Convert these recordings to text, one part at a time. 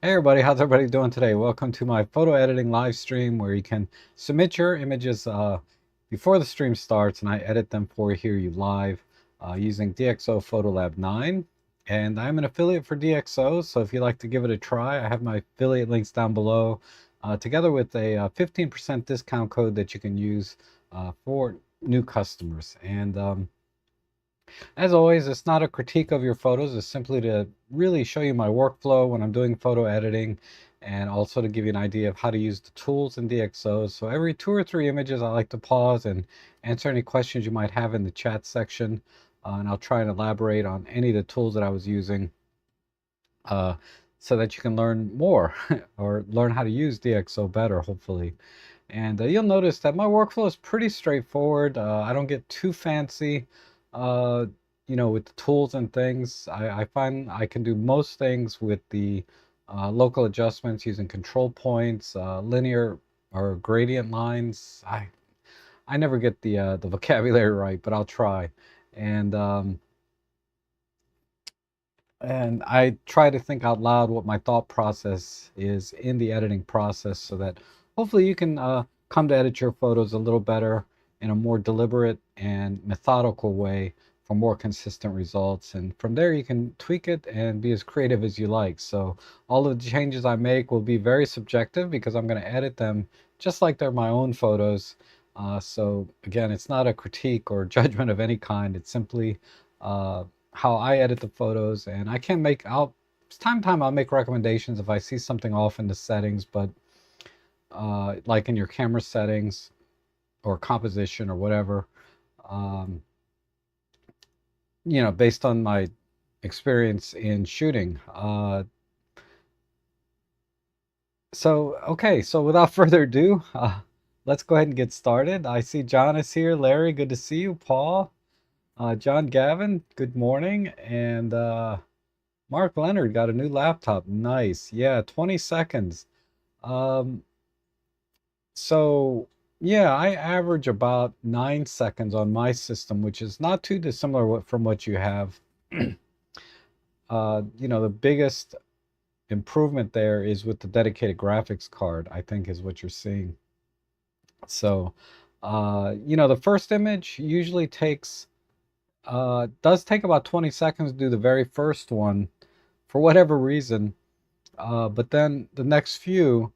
Hey everybody, how's everybody doing today? Welcome to my photo editing live stream where you can submit your images before the stream starts and I edit them for you live using DxO Photolab 9. And I'm an affiliate for DxO, so if you'd like to give it a try, I have my affiliate links down below together with a 15% discount code that you can use for new customers. And as always, it's not a critique of your photos. It's simply to really show you my workflow when I'm doing photo editing and also to give you an idea of how to use the tools in DxO. So every 2 or 3 images, I like to pause and answer any questions you might have in the chat section. And I'll try and elaborate on any of the tools that I was using uh, so that you can learn more or learn how to use DxO better, hopefully. And you'll notice that my workflow is pretty straightforward. I don't get too fancy, uh, with the tools and things. I find I can do most things with the local adjustments using control points, linear or gradient lines. I never get the vocabulary right, but I'll try. And and I try to think out loud what my thought process is in the editing process so that hopefully you can come to edit your photos a little better in a more deliberate and methodical way for more consistent results. And from there, you can tweak it and be as creative as you like. So all of the changes I make will be very subjective because I'm going to edit them just like they're my own photos. So again, it's not a critique or judgment of any kind. It's simply how I edit the photos, and I can make out time to time I'll make recommendations if I see something off in the settings, but like in your camera settings or composition or whatever, um, based on my experience in shooting. So without further ado, let's go ahead and get started. I see John is here. Larry, good to see you. Paul, John Gavin, good morning. And Mark Leonard got a new laptop. Nice. Yeah, 20 seconds. Um, so yeah, I average about 9 seconds on my system, which is not too dissimilar from what you have. The biggest improvement there is with the dedicated graphics card, I think is what you're seeing. So, the first image usually does take about 20 seconds to do the very first one for whatever reason. But then the next few,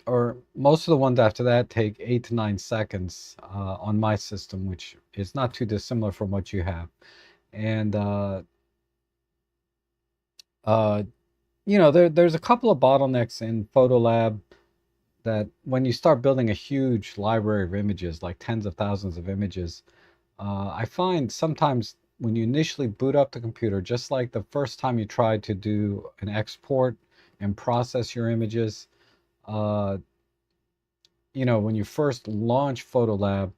or most of the ones after that, take 8 to 9 seconds on my system, which is not too dissimilar from what you have. And there's a couple of bottlenecks in Photolab that when you start building a huge library of images, like tens of thousands of images, I find sometimes when you initially boot up the computer, just like the first time you try to do an export and process your images, uh, when you first launch Photolab,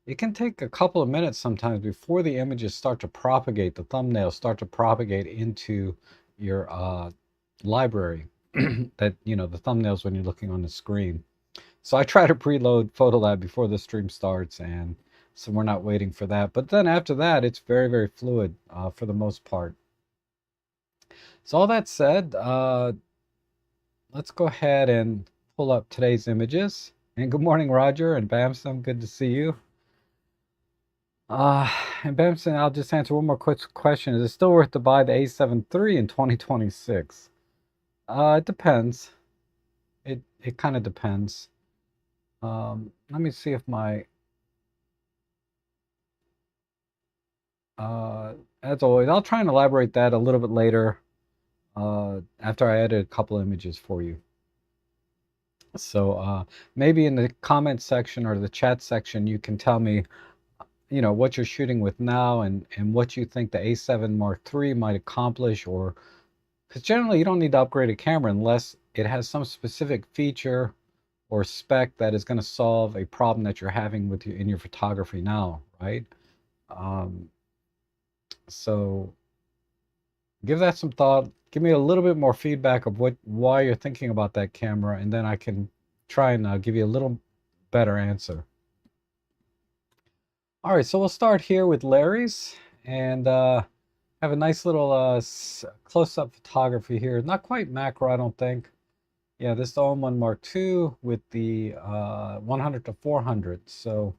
it can take a couple of minutes sometimes before the images start to propagate, the thumbnails start to propagate into your library, that, the thumbnails when you're looking on the screen. So I try to preload Photolab before the stream starts, and so we're not waiting for that. But then after that, it's very, very fluid for the most part. So all that said, let's go ahead and pull up today's images. And good morning, Roger and Bamson. Good to see you. And Bamson, I'll just answer one more quick question. Is it still worth to buy the A7 III in 2026? It depends. It kind of depends. Let me see if my as always, I'll try and elaborate that a little bit later after I edit a couple images for you. So maybe in the comment section or the chat section, you can tell me, what you're shooting with now and what you think the A7 Mark III might accomplish, or because generally you don't need to upgrade a camera unless it has some specific feature or spec that is going to solve a problem that you're having with in your photography now, right? So give that some thought. Give me a little bit more feedback of why you're thinking about that camera, and then I can try and give you a little better answer. All right, so we'll start here with Larry's, and Have a nice little close-up photography here. Not quite macro, I don't think. Yeah, this is the OM1 Mark II with the 100 to 400. So,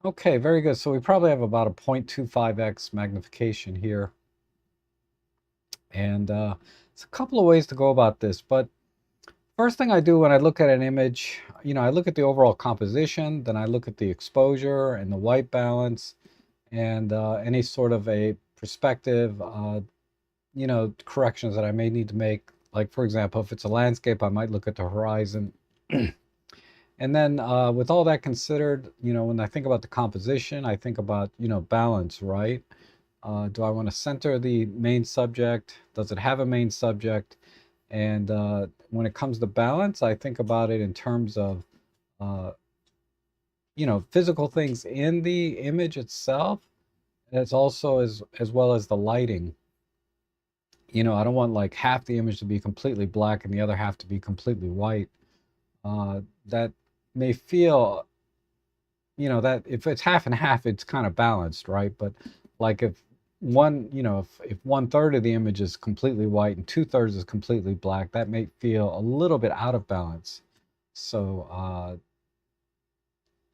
okay, very good. So we probably have about a 0.25x magnification here. And it's a couple of ways to go about this. But first thing I do when I look at an image, I look at the overall composition, then I look at the exposure and the white balance and any sort of a perspective, corrections that I may need to make. Like, for example, if it's a landscape, I might look at the horizon. And then with all that considered, when I think about the composition, I think about, balance, right? Do I want to center the main subject? Does it have a main subject? And when it comes to balance, I think about it in terms of, uh, physical things in the image itself. It's also as well as the lighting. I don't want like half the image to be completely black and the other half to be completely white. That may feel, that if it's half and half, it's kind of balanced, right? But like if if 1/3 of the image is completely white and 2/3 is completely black, that may feel a little bit out of balance. So,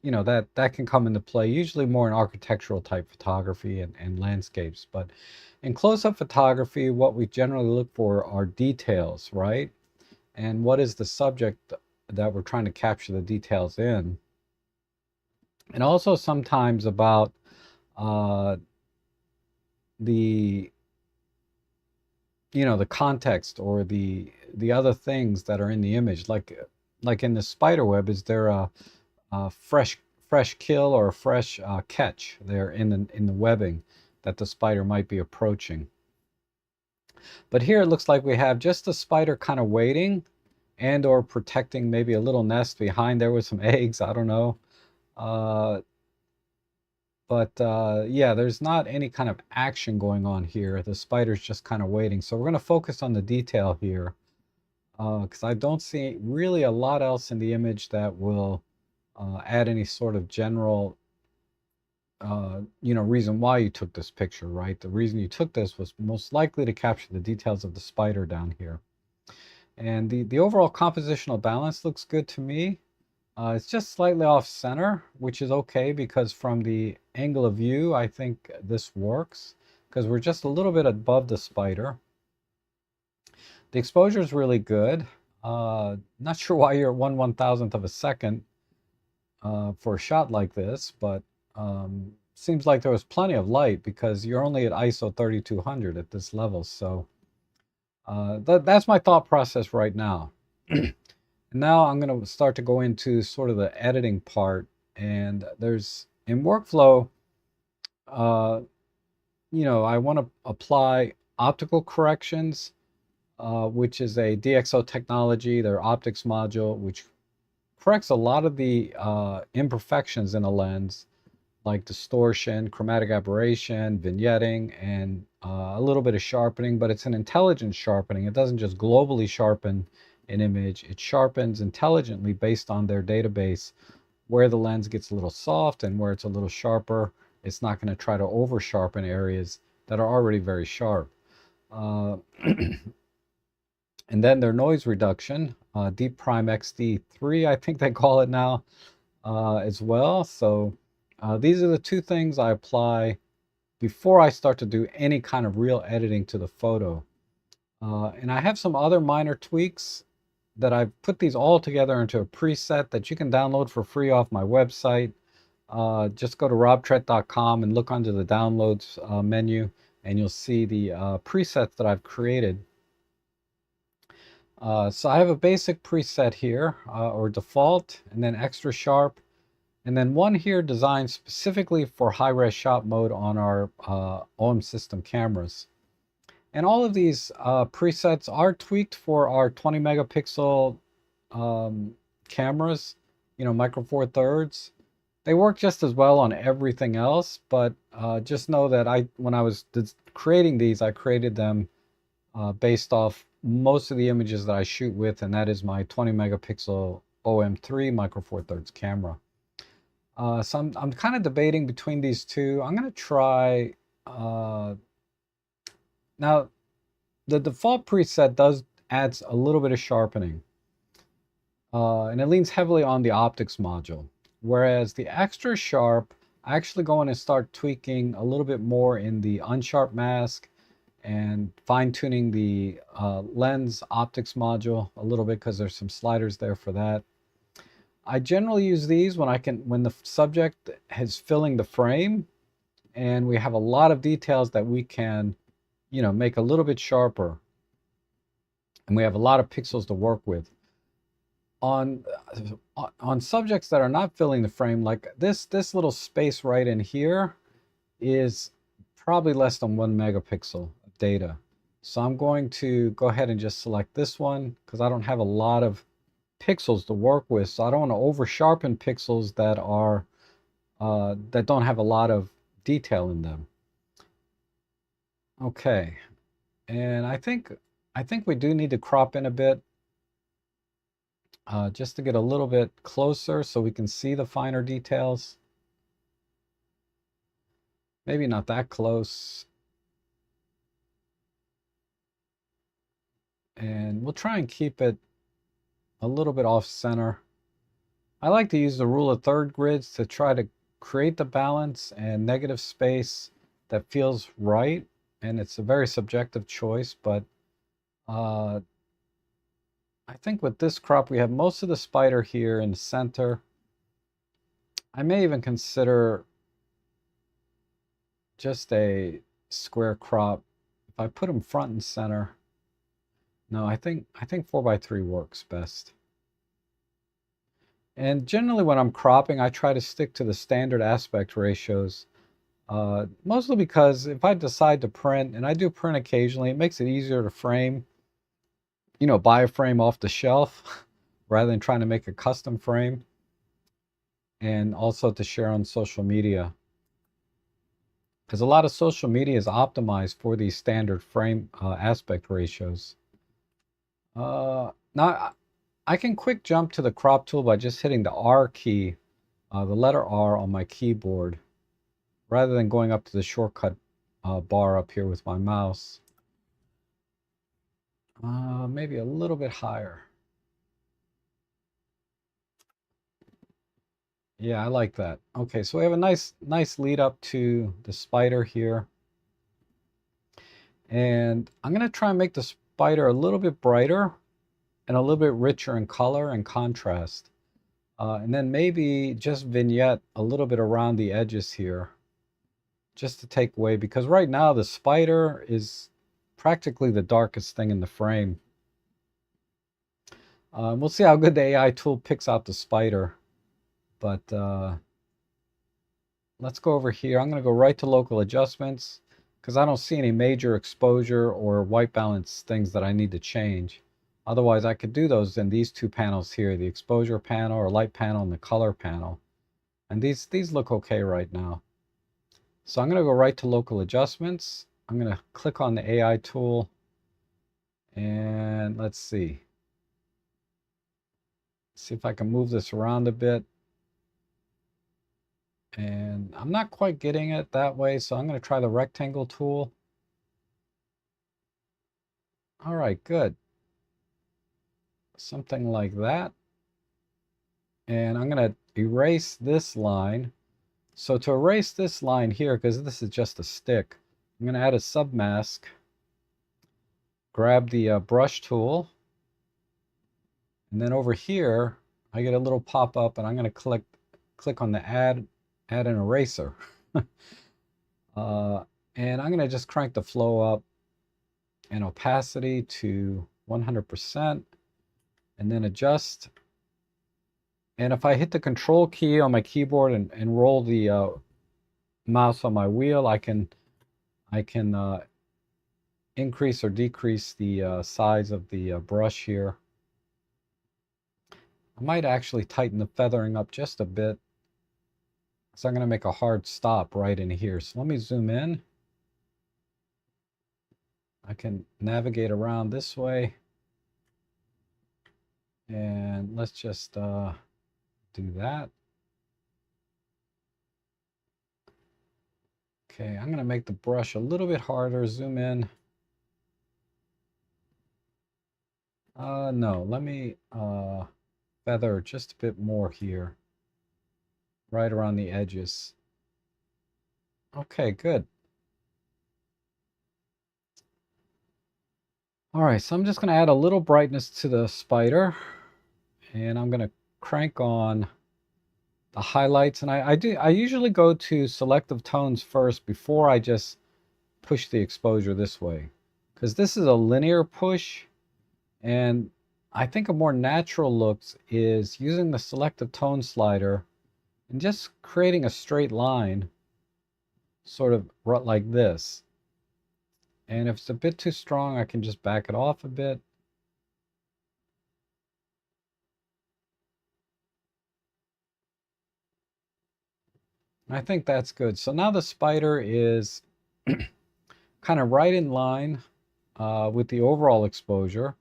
that can come into play, usually more in architectural type photography and landscapes. But in close-up photography, what we generally look for are details, right? And what is the subject that we're trying to capture the details in? And also sometimes about uh, the the context or the other things that are in the image, like in the spider web. Is there a fresh kill or a fresh catch there in the webbing that the spider might be approaching? But here it looks like we have just the spider kind of waiting and or protecting maybe a little nest behind there with some eggs. I don't know. Uh, but yeah, there's not any kind of action going on here. The spider's just kind of waiting. So we're going to focus on the detail here because I don't see really a lot else in the image that will add any sort of general reason why you took this picture, right? The reason you took this was most likely to capture the details of the spider down here. And the overall compositional balance looks good to me. It's just slightly off center, which is okay because from the angle of view, I think this works because we're just a little bit above the spider. The exposure is really good. Not sure why you're at 1/1000th of a second for a shot like this, but seems like there was plenty of light because you're only at ISO 3200 at this level. So that's my thought process right now. Now I'm going to start to go into sort of the editing part, and there's in workflow, I want to apply optical corrections, which is a DxO technology, their optics module, which corrects a lot of the imperfections in a lens, like distortion, chromatic aberration, vignetting, and a little bit of sharpening, but it's an intelligent sharpening. It doesn't just globally sharpen an image, it sharpens intelligently based on their database where the lens gets a little soft and where it's a little sharper. It's not going to try to over sharpen areas that are already very sharp. And then their noise reduction, Deep Prime XD3, I think they call it now, as well. So these are the two things I apply before I start to do any kind of real editing to the photo. And I have some other minor tweaks that I've put these all together into a preset that you can download for free off my website. Just go to robtret.com and look under the downloads menu, and you'll see the presets that I've created. So I have a basic preset here, or default, and then extra sharp, and then one here designed specifically for high-res shot mode on our OM system cameras. And all of these presets are tweaked for our 20 megapixel cameras, micro four thirds. They work just as well on everything else, but just know that when I was creating these, I created them based off most of the images that I shoot with, and that is my 20 megapixel OM3 micro four thirds camera. So I'm kind of debating between these two. I'm going to try Now, the default preset adds a little bit of sharpening, and it leans heavily on the optics module. Whereas the extra sharp, I actually go in and start tweaking a little bit more in the unsharp mask and fine-tuning the lens optics module a little bit because there's some sliders there for that. I generally use these when the subject is filling the frame and we have a lot of details that we can, make a little bit sharper, and we have a lot of pixels to work with. On subjects that are not filling the frame, like this little space right in here is probably less than 1 megapixel of data. So I'm going to go ahead and just select this one because I don't have a lot of pixels to work with. So I don't want to over sharpen pixels that are that don't have a lot of detail in them. Okay, and I think we do need to crop in a bit just to get a little bit closer so we can see the finer details. Maybe not that close. And we'll try and keep it a little bit off center. I like to use the rule of third grids to try to create the balance and negative space that feels right. And it's a very subjective choice, but I think with this crop, we have most of the spider here in the center. I may even consider just a square crop. If I put them front and center, no, I think 4:3 works best. And generally when I'm cropping, I try to stick to the standard aspect ratios, mostly because if I decide to print, and I do print occasionally, it makes it easier to frame, buy a frame off the shelf rather than trying to make a custom frame, and also to share on social media. Because a lot of social media is optimized for these standard frame aspect ratios. Now, I can quick jump to the crop tool by just hitting the R key, the letter R on my keyboard, rather than going up to the shortcut bar up here with my mouse. Maybe a little bit higher. Yeah, I like that. Okay, so we have a nice lead up to the spider here. And I'm going to try and make the spider a little bit brighter and a little bit richer in color and contrast. And then maybe just vignette a little bit around the edges here, just to take away, because right now the spider is practically the darkest thing in the frame. We'll see how good the AI tool picks out the spider, but let's go over here. I'm going to go right to local adjustments because I don't see any major exposure or white balance things that I need to change. Otherwise, I could do those in these two panels here, the exposure panel or light panel and the color panel. And these look okay right now. So I'm going to go right to local adjustments. I'm going to click on the AI tool. And let's see. See if I can move this around a bit. And I'm not quite getting it that way, so I'm going to try the rectangle tool. All right, good. Something like that. And I'm going to erase this line. So to erase this line here, because this is just a stick, I'm going to add a submask, grab the brush tool, and then over here, I get a little pop-up, and I'm going to click on the add an eraser. And I'm going to just crank the flow up and opacity to 100%, and then adjust. And if I hit the control key on my keyboard and roll the mouse on my wheel, I can increase or decrease the size of the brush here. I might actually tighten the feathering up just a bit. So I'm going to make a hard stop right in here. So let me zoom in. I can navigate around this way. And let's just do that. Okay, I'm going to make the brush a little bit harder, zoom in. No, let me feather just a bit more here, right around the edges. Okay, good. All right, so I'm just going to add a little brightness to the spider, and I'm going to crank on the highlights. And I usually go to selective tones first before I just push the exposure this way, because this is a linear push, and I think a more natural look is using the selective tone slider and just creating a straight line, sort of like this. And if it's a bit too strong, I can just back it off a bit. I think that's good. So now the spider is kind of right in line with the overall exposure.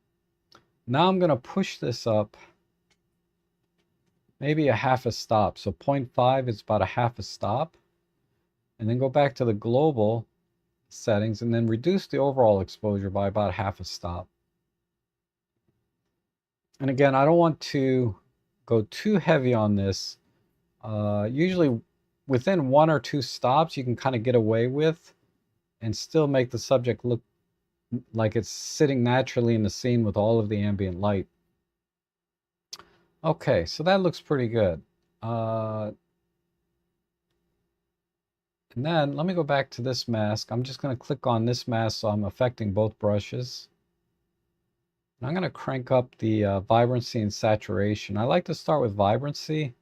Now I'm going to push this up maybe a half a stop. So 0.5 is about a half a stop. And then go back to the global settings and then reduce the overall exposure by about half a stop. And again, I don't want to go too heavy on this. Usually within 1 or 2 stops, you can kind of get away with and still make the subject look like it's sitting naturally in the scene with all of the ambient light. Okay, so that looks pretty good. And then let me go back to this mask. I'm just going to click on this mask so I'm affecting both brushes. And I'm going to crank up the vibrancy and saturation. I like to start with vibrancy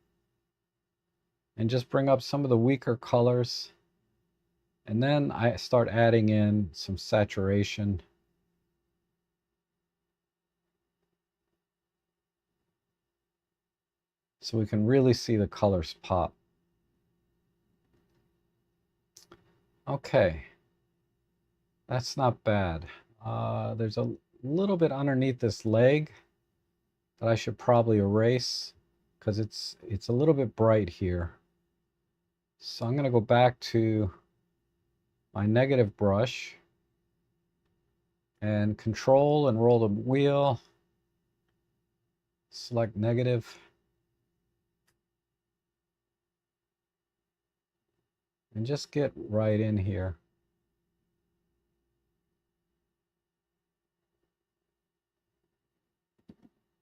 and just bring up some of the weaker colors. And then I start adding in some saturation. So we can really see the colors pop. Okay, that's not bad. There's a little bit underneath this leg that I should probably erase because it's a little bit bright here. So I'm going to go back to my negative brush and control and roll the wheel, select negative, and just get right in here.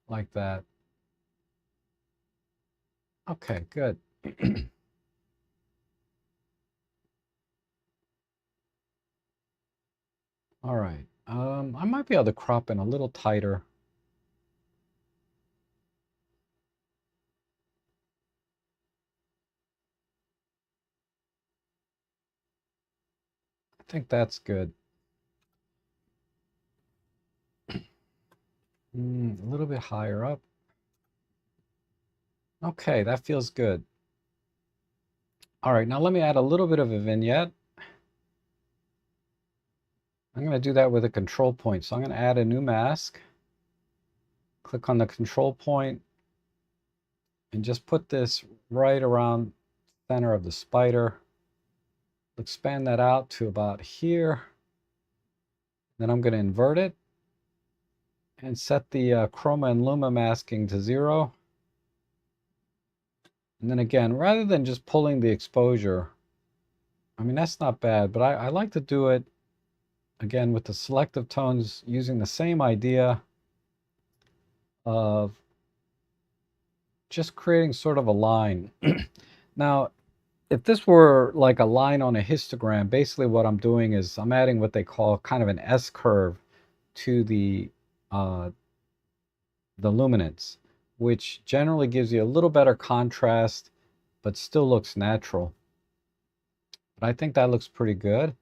Like that. Okay, good. All right. I might be able to crop in a little tighter. I think that's good. A little bit higher up. Okay, that feels good. All right, now let me add a little bit of a vignette. I'm going to do that with a control point. So I'm going to add a new mask. Click on the control point and just put this right around the center of the spider. Expand that out to about here. Then I'm going to invert it and set the chroma and luma masking to 0. And then again, rather than just pulling the exposure, I mean, that's not bad, but I like to do it again with the selective tones using the same idea of just creating sort of a line. Now, if this were like a line on a histogram, basically what I'm doing is I'm adding what they call kind of an S-curve to the luminance, which generally gives you a little better contrast, but still looks natural. But I think that looks pretty good.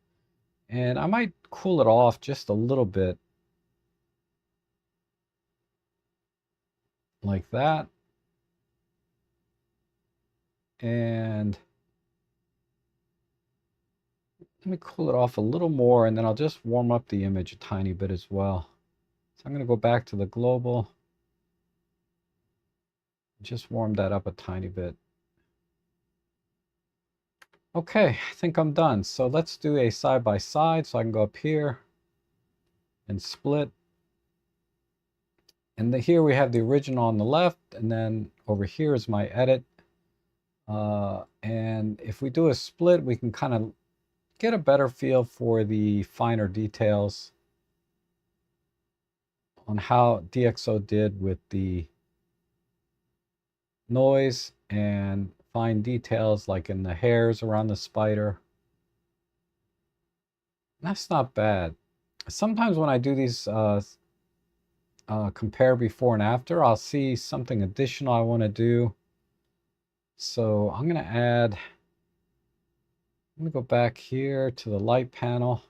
And I might cool it off just a little bit, like that. And let me cool it off a little more, and then I'll just warm up the image a tiny bit as well. So I'm going to go back to the global. Just warm that up a tiny bit. Okay, I think I'm done. So let's do a side by side. So I can go up here and split. And here we have the original on the left, and then over here is my edit. And if we do a split, we can kind of get a better feel for the finer details on how DxO did with the noise and fine details like in the hairs around the spider. That's not bad. Sometimes when I do these compare before and after, I'll see something additional I want to do. So I'm going to add, let me go back here to the light panel.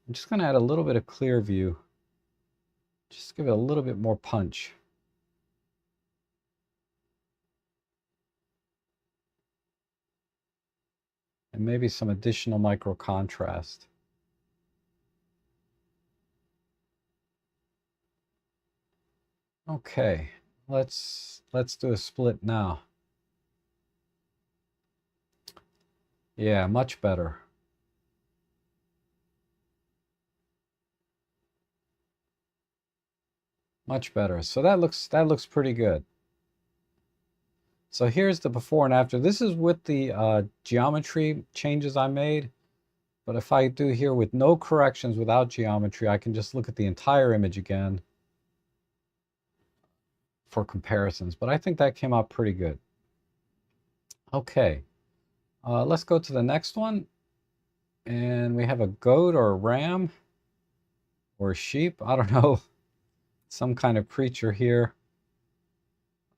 I'm just going to add a little bit of clear view. Just give it a little bit more punch. And maybe some additional micro contrast. Okay, let's do a split now. Yeah, much better. Much better. So that looks pretty good. So here's the before and after. This is with the geometry changes I made. But if I do here with no corrections without geometry, I can just look at the entire image again for comparisons. But I think that came out pretty good. Okay, let's go to the next one. And we have a goat or a ram or a sheep. I don't know. Some kind of creature here.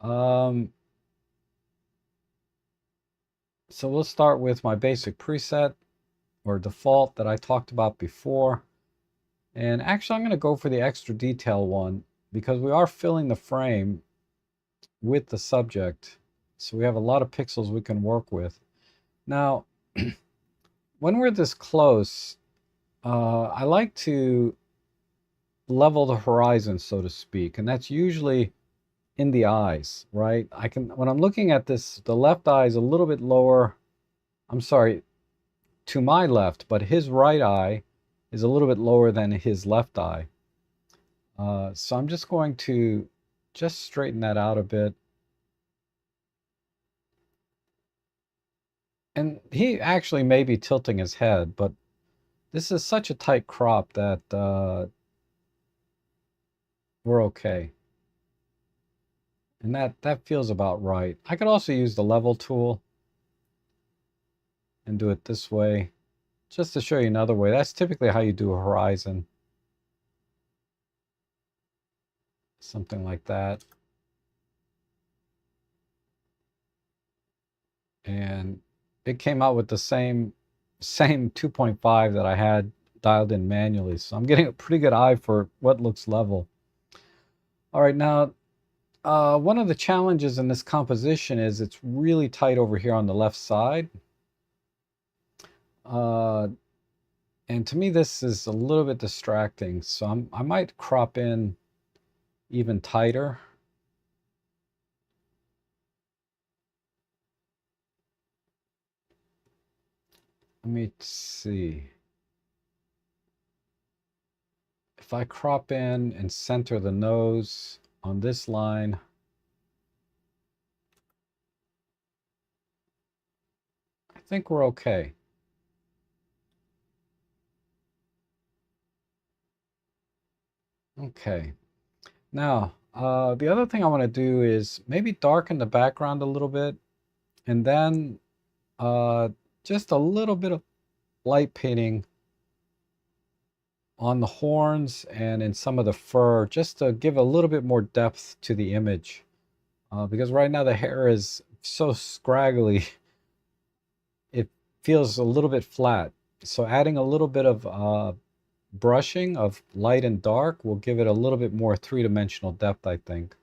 So we'll start with my basic preset or default that I talked about before. And actually, I'm going to go for the extra detail one because we are filling the frame with the subject. So we have a lot of pixels we can work with. Now, when we're this close, I like to level the horizon, so to speak. And that's usually in the eyes, right? When I'm looking at this, the left eye is a little bit lower. I'm sorry, to my left, but his right eye is a little bit lower than his left eye. So I'm just going to just straighten that out a bit. And he actually may be tilting his head, but this is such a tight crop that we're okay. And that feels about right. I could also use the level tool and do it this way, just to show you another way. That's typically how you do a horizon. Something like that. And it came out with the same 2.5 that I had dialed in manually. So I'm getting a pretty good eye for what looks level. All right, now one of the challenges in this composition is it's really tight over here on the left side. And to me, this is a little bit distracting. So I might crop in even tighter. Let me see. If I crop in and center the nose on this line, I think we're okay. Okay. Now, the other thing I want to do is maybe darken the background a little bit, and then just a little bit of light painting on the horns and in some of the fur, just to give a little bit more depth to the image. Because right now the hair is so scraggly, it feels a little bit flat. So adding a little bit of brushing of light and dark will give it a little bit more three-dimensional depth, I think.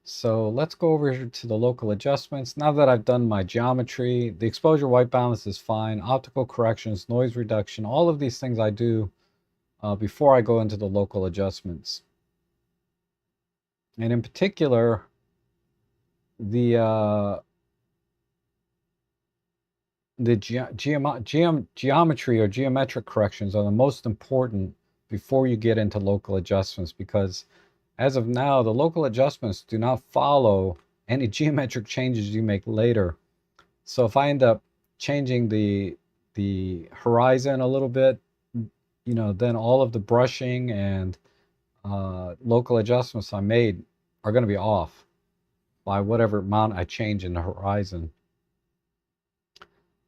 So let's go over here to the local adjustments. Now that I've done my geometry, the exposure white balance is fine, optical corrections, noise reduction, all of these things I do before I go into the local adjustments. And in particular, the geometry or geometric corrections are the most important before you get into local adjustments, because as of now, the local adjustments do not follow any geometric changes you make later. So if I end up changing the horizon a little bit, then all of the brushing and local adjustments I made are going to be off by whatever amount I change in the horizon.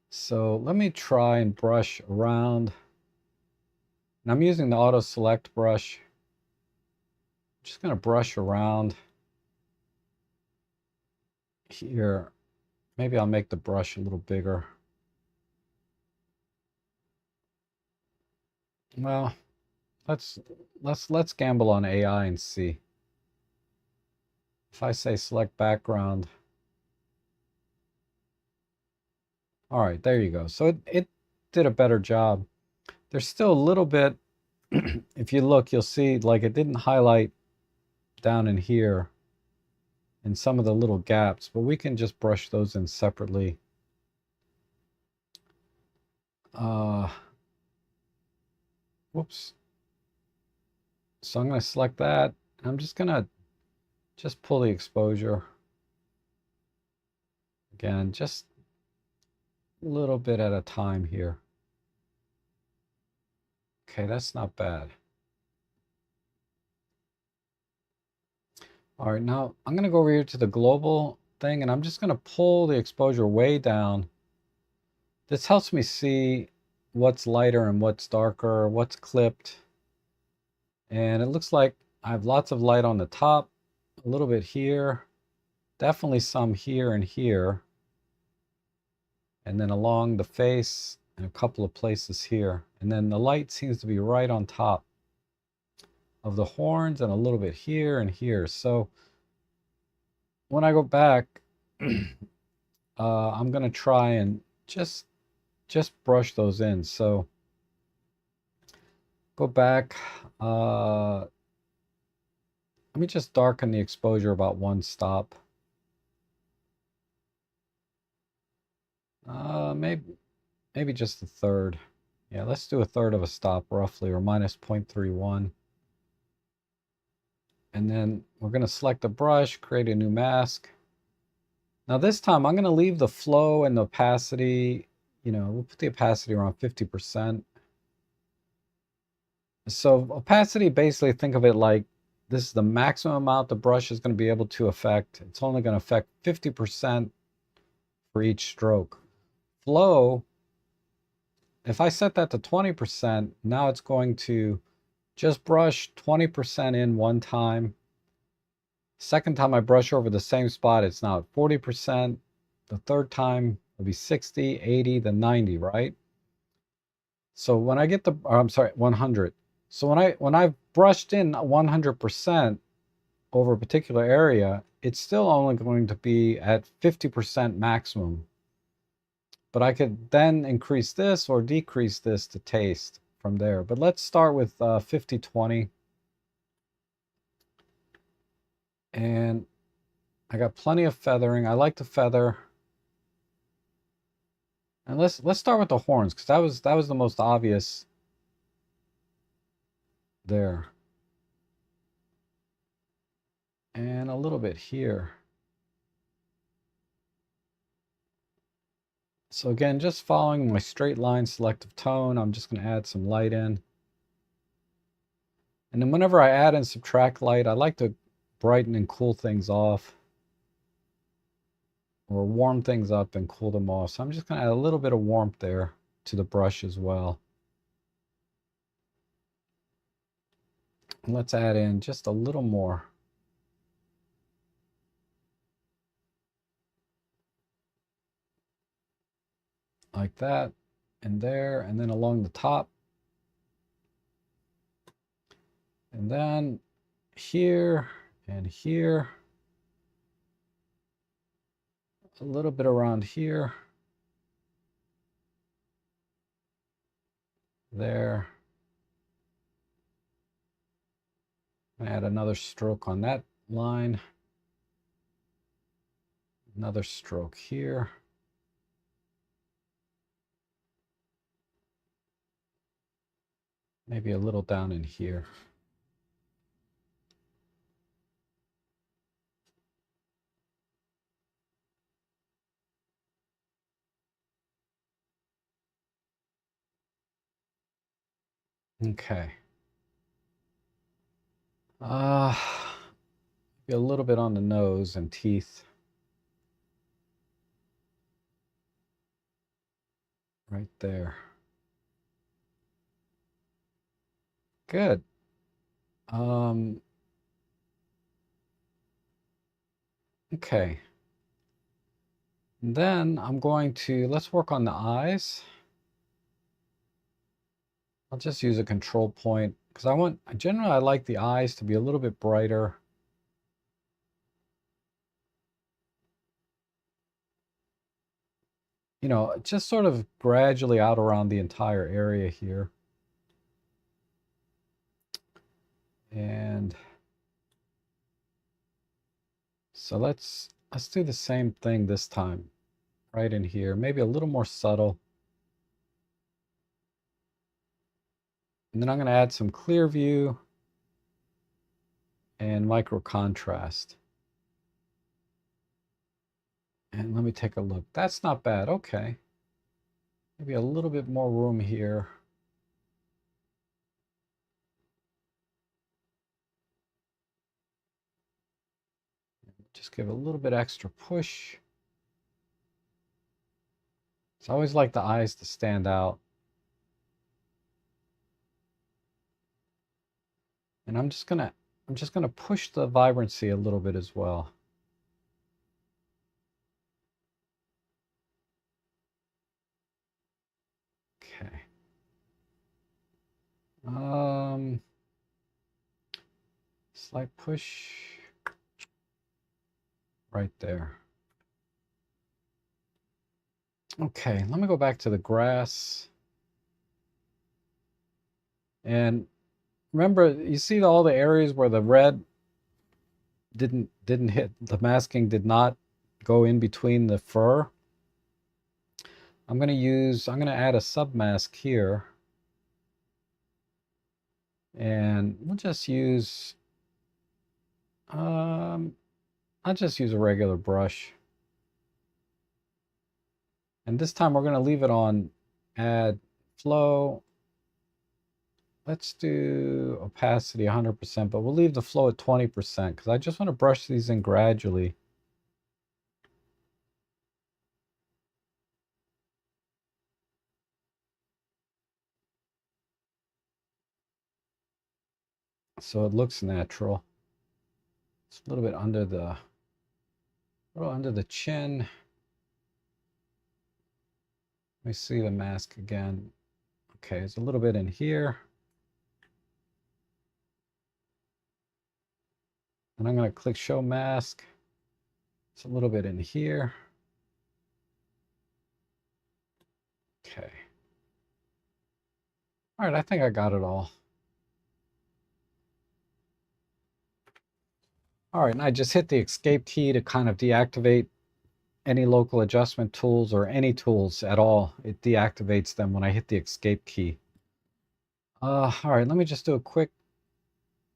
So let me try and brush around. And I'm using the auto select brush. I'm just going to brush around here. Maybe I'll make the brush a little bigger. Well, let's gamble on AI and see. If I say select background. All right, there you go. So it did a better job. There's still a little bit, if you look, you'll see like it didn't highlight down in here in some of the little gaps, but we can just brush those in separately. Whoops. So I'm going to select that. I'm just going to pull the exposure. Again, just a little bit at a time here. Okay, that's not bad. All right, now I'm going to go over here to the global thing, and I'm just going to pull the exposure way down. This helps me see what's lighter and what's darker, what's clipped. And it looks like I have lots of light on the top, a little bit here, definitely some here and here, and then along the face and a couple of places here. And then the light seems to be right on top of the horns and a little bit here and here. So when I go back, I'm going to try and just brush those in. So go back. Let me just darken the exposure about one stop. Maybe just a third. Yeah, let's do a third of a stop roughly, or minus 0.31. And then we're going to select a brush, create a new mask. Now this time I'm going to leave the flow and the opacity, we'll put the opacity around 50%. So opacity, basically think of it like this is the maximum amount the brush is going to be able to affect. It's only going to affect 50% for each stroke. Flow, if I set that to 20%, now it's going to just brush 20% in one time. Second time I brush over the same spot, it's now at 40%. The third time will be 60, 80, then 90, right? So when I get the, I'm sorry, 100. So when I've brushed in 100% over a particular area, it's still only going to be at 50% maximum. But I could then increase this or decrease this to taste from there. But let's start with 50-20. And I got plenty of feathering. I like to feather. And let's start with the horns, because that was the most obvious there. And a little bit here. So again, just following my straight line selective tone, I'm just going to add some light in. And then whenever I add and subtract light, I like to brighten and cool things off, or warm things up and cool them off. So I'm just going to add a little bit of warmth there to the brush as well. And let's add in just a little more. Like that, and there, and then along the top. And then here and here. A little bit around here. There. Add another stroke on that line. Another stroke here. Maybe a little down in here. Okay. Maybe a little bit on the nose and teeth. Right there. Good. Okay. And then I'm going to, let's work on the eyes. I'll just use a control point because generally I like the eyes to be a little bit brighter. You know, just sort of gradually out around the entire area here. And so let's do the same thing this time, right in here, maybe a little more subtle. And then I'm going to add some clear view and micro contrast. And let me take a look. That's not bad. Okay. Maybe a little bit more room here. Just give a little bit extra push. So I always like the eyes to stand out. And I'm just gonna push the vibrancy a little bit as well. Okay. Slight push right there. Okay, let me go back to the grass. And remember, you see all the areas where the red didn't hit, the masking did not go in between the fur. I'm going to add a submask here. And we'll just use, I'll just use a regular brush. And this time we're going to leave it on add flow. Let's do opacity 100%, but we'll leave the flow at 20% because I just want to brush these in gradually. So it looks natural. It's a little bit under the chin. Let me see the mask again. Okay, it's a little bit in here. And I'm going to click show mask. It's a little bit in here. Okay. All right, I think I got it all. All right, and I just hit the escape key to kind of deactivate any local adjustment tools or any tools at all. It deactivates them when I hit the escape key. All right, let me just do a quick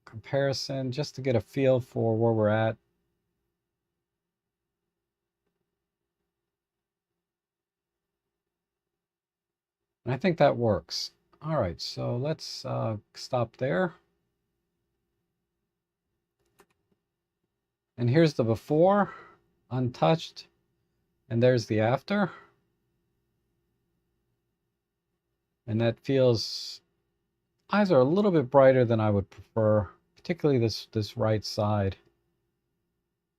comparison just to get a feel for where we're at. And I think that works. All right, so let's stop there. And here's the before, untouched, and there's the after. And that feels, eyes are a little bit brighter than I would prefer, particularly this right side.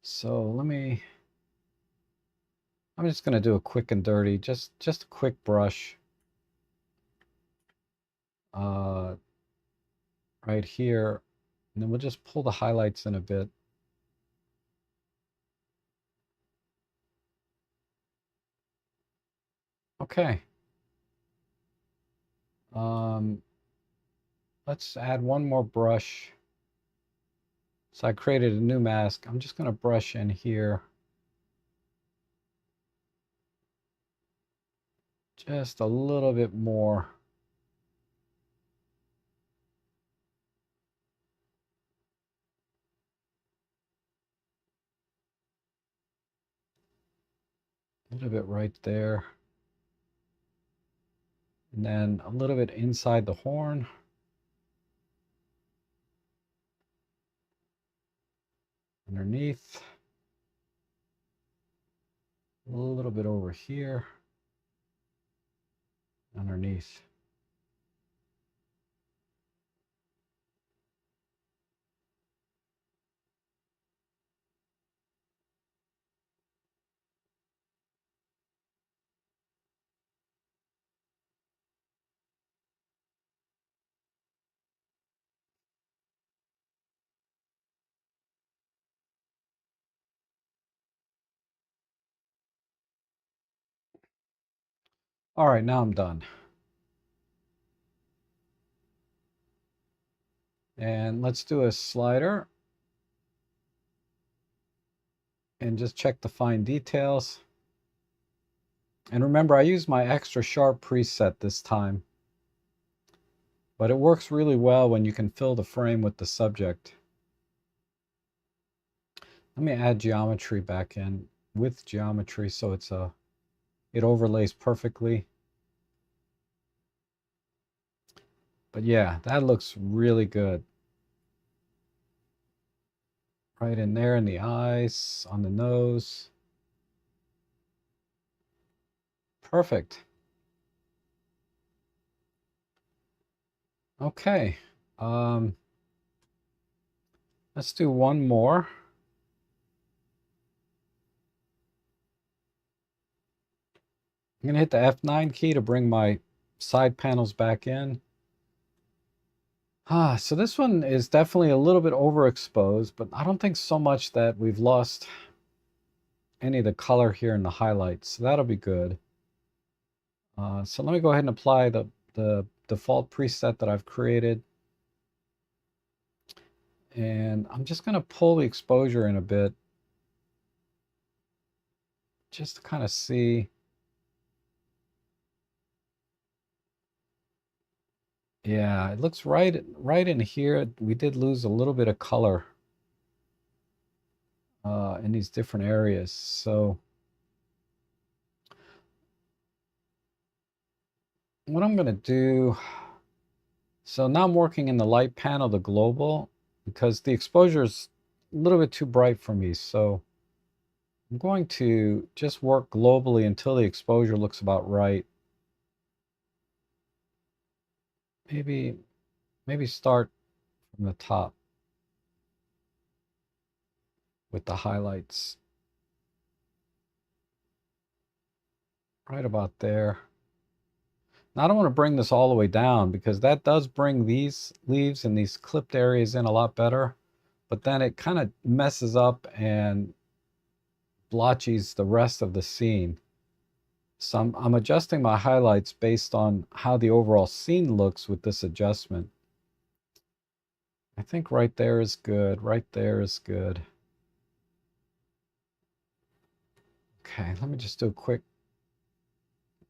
So I'm just going to do a quick and dirty, just a quick brush right here. And then we'll just pull the highlights in a bit. Okay. Let's add one more brush. So I created a new mask. I'm just going to brush in here. Just a little bit more. A little bit right there. And then a little bit inside the horn. Underneath. A little bit over here. Underneath. All right, now I'm done. And let's do a slider and just check the fine details. And remember, I used my extra sharp preset this time, but it works really well when you can fill the frame with the subject. Let me add geometry back in with geometry so it overlays perfectly. But yeah, that looks really good. Right in there in the eyes, on the nose. Perfect. Okay. Let's do one more. I'm going to hit the F9 key to bring my side panels back in. So this one is definitely a little bit overexposed, but I don't think so much that we've lost any of the color here in the highlights. So that'll be good. So let me go ahead and apply the default preset that I've created. And I'm just going to pull the exposure in a bit just to kind of see. Yeah, it looks right in here. We did lose a little bit of color in these different areas. So what I'm going to do, so now I'm working in the light panel, the global, because the exposure is a little bit too bright for me. So I'm going to just work globally until the exposure looks about right. Maybe start from the top with the highlights. Right about there. Now I don't want to bring this all the way down because that does bring these leaves and these clipped areas in a lot better, but then it kind of messes up and blotches the rest of the scene. So I'm adjusting my highlights based on how the overall scene looks with this adjustment. I think right there is good. Right there is good. Okay, let me just do a quick.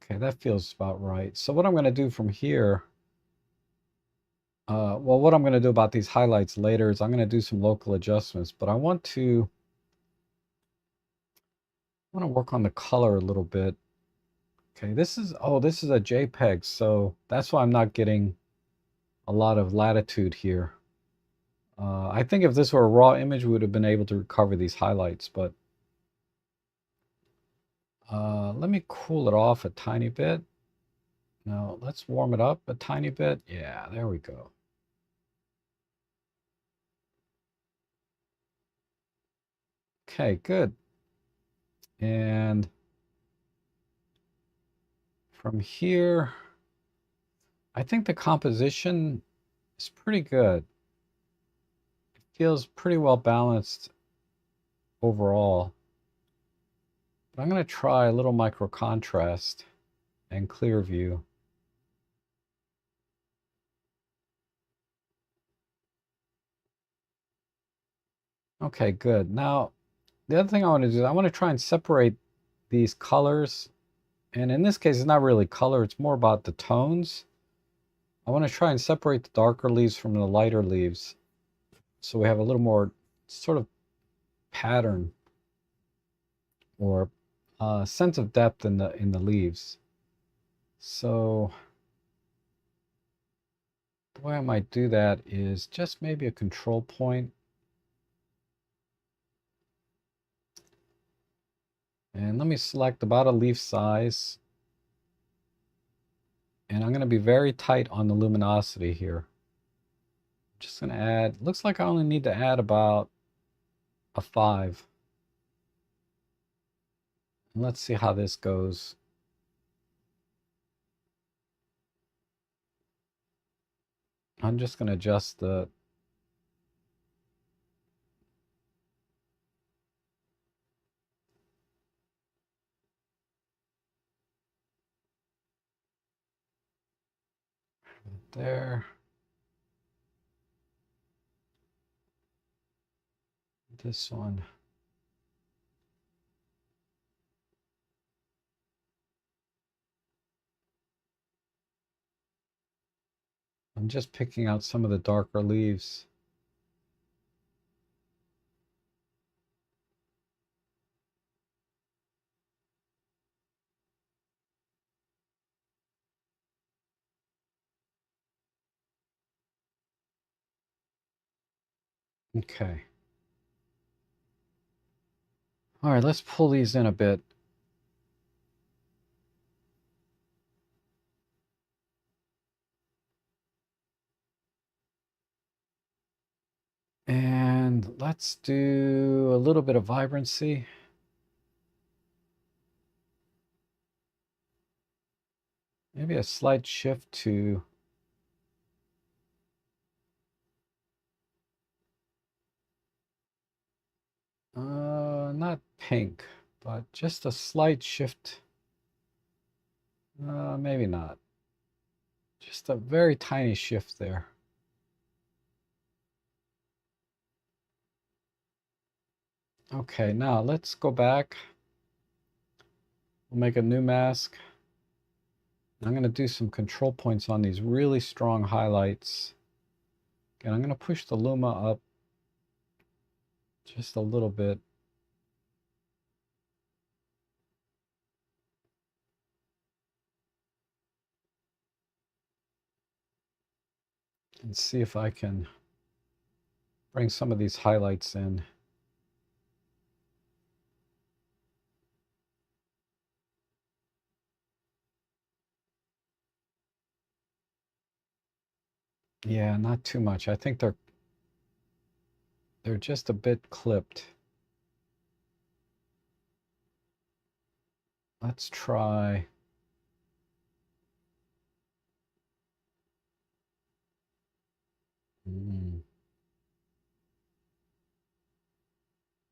Okay, that feels about right. So what I'm going to do from here, well, what I'm going to do about these highlights later is I'm going to do some local adjustments, but I want to work on the color a little bit. Okay, this is a JPEG, so that's why I'm not getting a lot of latitude here. I think if this were a raw image, we would have been able to recover these highlights, but let me cool it off a tiny bit. Now, let's warm it up a tiny bit. Yeah, there we go. Okay, good. And from here, I think the composition is pretty good. It feels pretty well balanced overall. But I'm going to try a little micro contrast and clear view. Okay, good. Now, the other thing I want to do is I want to try and separate these colors. And in this case, it's not really color. It's more about the tones. I want to try and separate the darker leaves from the lighter leaves. So we have a little more sort of pattern or sense of depth in the leaves. So the way I might do that is just maybe a control point. And let me select about a leaf size. And I'm going to be very tight on the luminosity here. Just going to add, looks like I only need to add about a 5. And let's see how this goes. I'm just going to adjust the there. This one. I'm just picking out some of the darker leaves. Okay. All right, let's pull these in a bit. And let's do a little bit of vibrancy. Maybe a slight shift to not pink, but just a slight shift. Maybe not. Just a very tiny shift there. Okay, now let's go back. We'll make a new mask. I'm going to do some control points on these really strong highlights. And I'm going to push the luma up just a little bit. And see if I can bring some of these highlights in. Yeah, not too much. I think they're just a bit clipped. Let's try.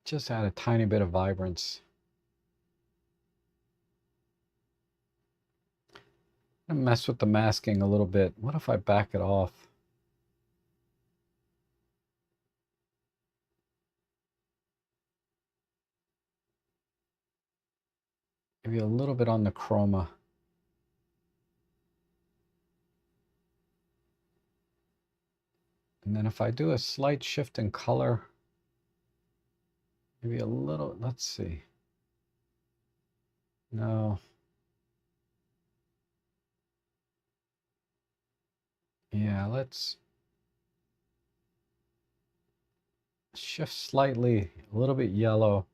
Just add a tiny bit of vibrance. I'm gonna mess with the masking a little bit. What if I back it off? Maybe a little bit on the chroma. And then if I do a slight shift in color, maybe a little, let's see. No. Yeah, let's shift slightly, a little bit yellow.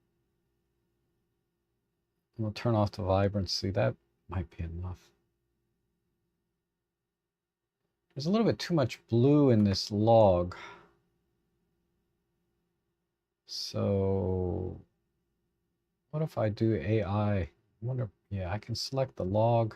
And we'll turn off the vibrancy. That might be enough. There's a little bit too much blue in this log. So what if I do AI? I wonder, yeah, I can select the log.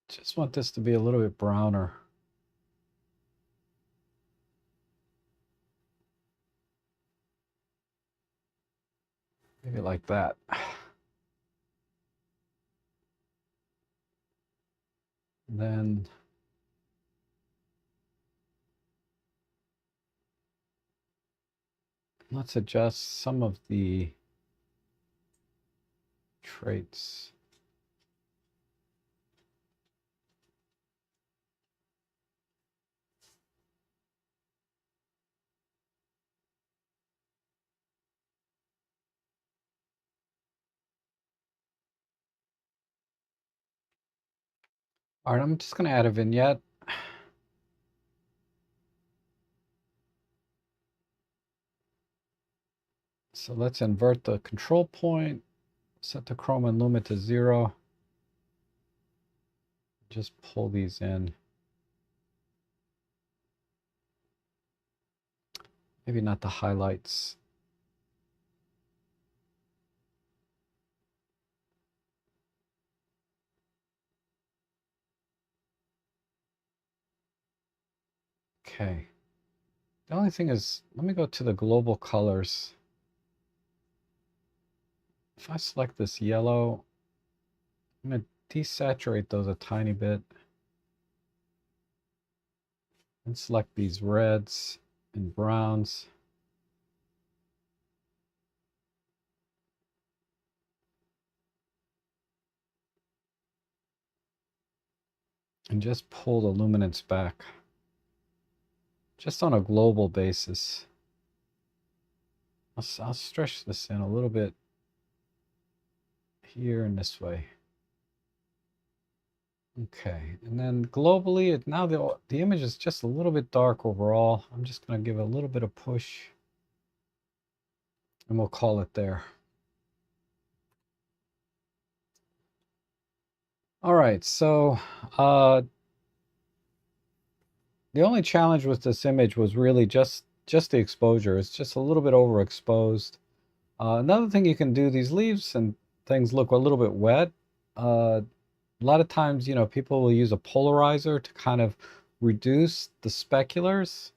Just want this to be a little bit browner. Maybe like that. Then let's adjust some of the traits. All right, I'm just going to add a vignette. So let's invert the control point, set the chroma and lumen to 0. Just pull these in. Maybe not the highlights. Okay. The only thing is, let me go to the global colors. If I select this yellow, I'm going to desaturate those a tiny bit. And select these reds and browns. And just pull the luminance back. Just on a global basis. I'll stretch this in a little bit here and this way. Okay, and then globally, now the image is just a little bit dark overall. I'm just going to give it a little bit of push, and we'll call it there. All right, so the only challenge with this image was really just the exposure. It's just a little bit overexposed. Another thing you can do, these leaves and things look a little bit wet. A lot of times, you know, people will use a polarizer to kind of reduce the speculars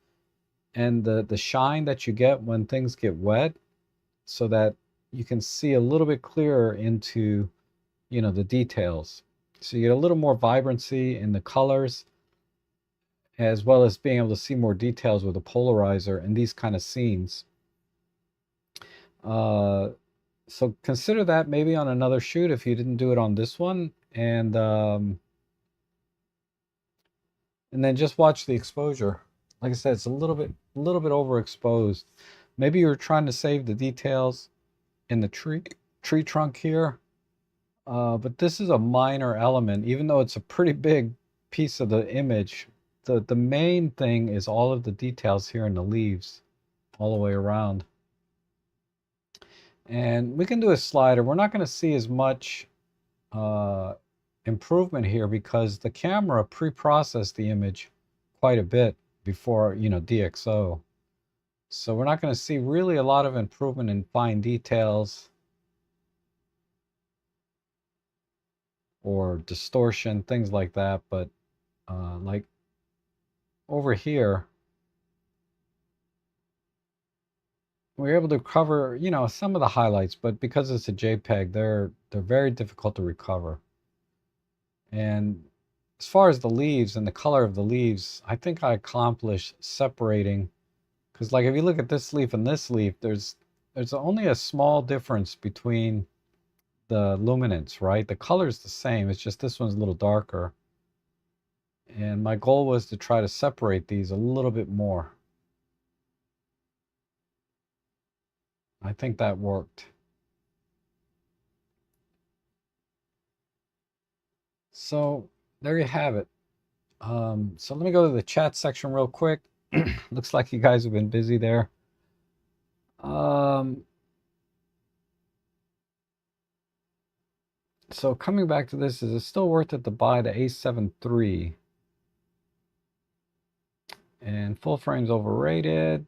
and the shine that you get when things get wet, so that you can see a little bit clearer into, you know, the details. So you get a little more vibrancy in the colors, as well as being able to see more details with a polarizer in these kind of scenes. So consider that maybe on another shoot if you didn't do it on this one, and then just watch the exposure. Like I said, it's a little bit overexposed. Maybe you're trying to save the details in the tree trunk here, but this is a minor element, even though it's a pretty big piece of the image. The main thing is all of the details here in the leaves, all the way around. And we can do a slider. We're not going to see as much improvement here because the camera pre-processed the image quite a bit before, you know, DxO. So we're not going to see really a lot of improvement in fine details or distortion, things like that. But like over here, we're able to cover, you know, some of the highlights, but because it's a JPEG, they're very difficult to recover. And as far as the leaves and the color of the leaves, I think I accomplished separating, because like if you look at this leaf and this leaf, there's only a small difference between the luminance, right? The color is the same, it's just this one's a little darker. And my goal was to try to separate these a little bit more. I think that worked. So there you have it. So let me go to the chat section real quick. Looks like you guys have been busy there. So coming back to this, is it still worth it to buy the A7 III? And full frame's overrated.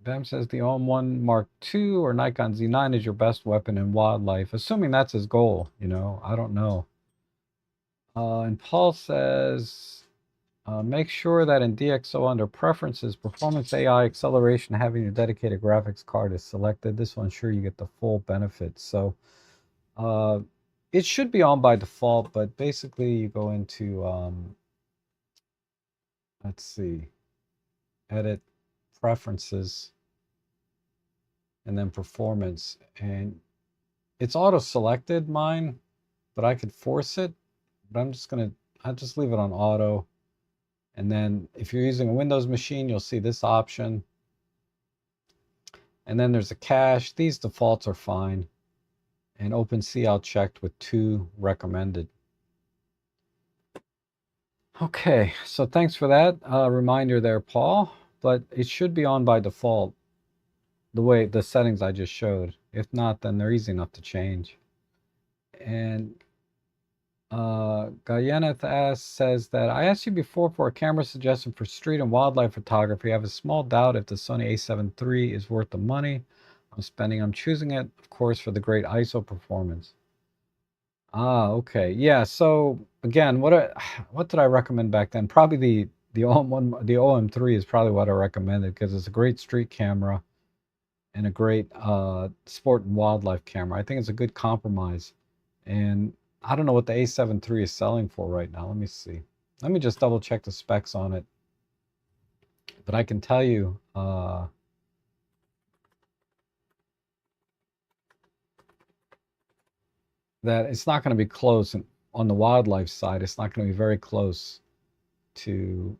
Bam says the OM1 Mark II or Nikon Z9 is your best weapon in wildlife, assuming that's his goal, you know, I don't know. And Paul says, make sure that in DxO under preferences, performance AI acceleration having your dedicated graphics card is selected. This will ensure you get the full benefits. So it should be on by default, but basically you go into, let's see, edit preferences. and then performance. And it's auto selected mine, but I could force it. But I'll just leave it on auto. And then if you're using a Windows machine, you'll see this option. And then there's a cache. These defaults are fine. And OpenCL checked with 2 recommended. Okay, so thanks for that reminder there, Paul. But it should be on by default, the settings I just showed. If not, then they're easy enough to change. And Gayeneth says that I asked you before for a camera suggestion for street and wildlife photography. I have a small doubt if the Sony a7 III is worth the money I'm spending. I'm choosing it, of course, for the great ISO performance. Okay. Yeah, so again, what did I recommend back then? Probably the OM3 is probably what I recommended because it's a great street camera and a great sport and wildlife camera. I think it's a good compromise. And I don't know what the a7 III is selling for right now. Let me see. Let me just double check the specs on it. But I can tell you that it's not going to be close. And on the wildlife side, it's not going to be very close to...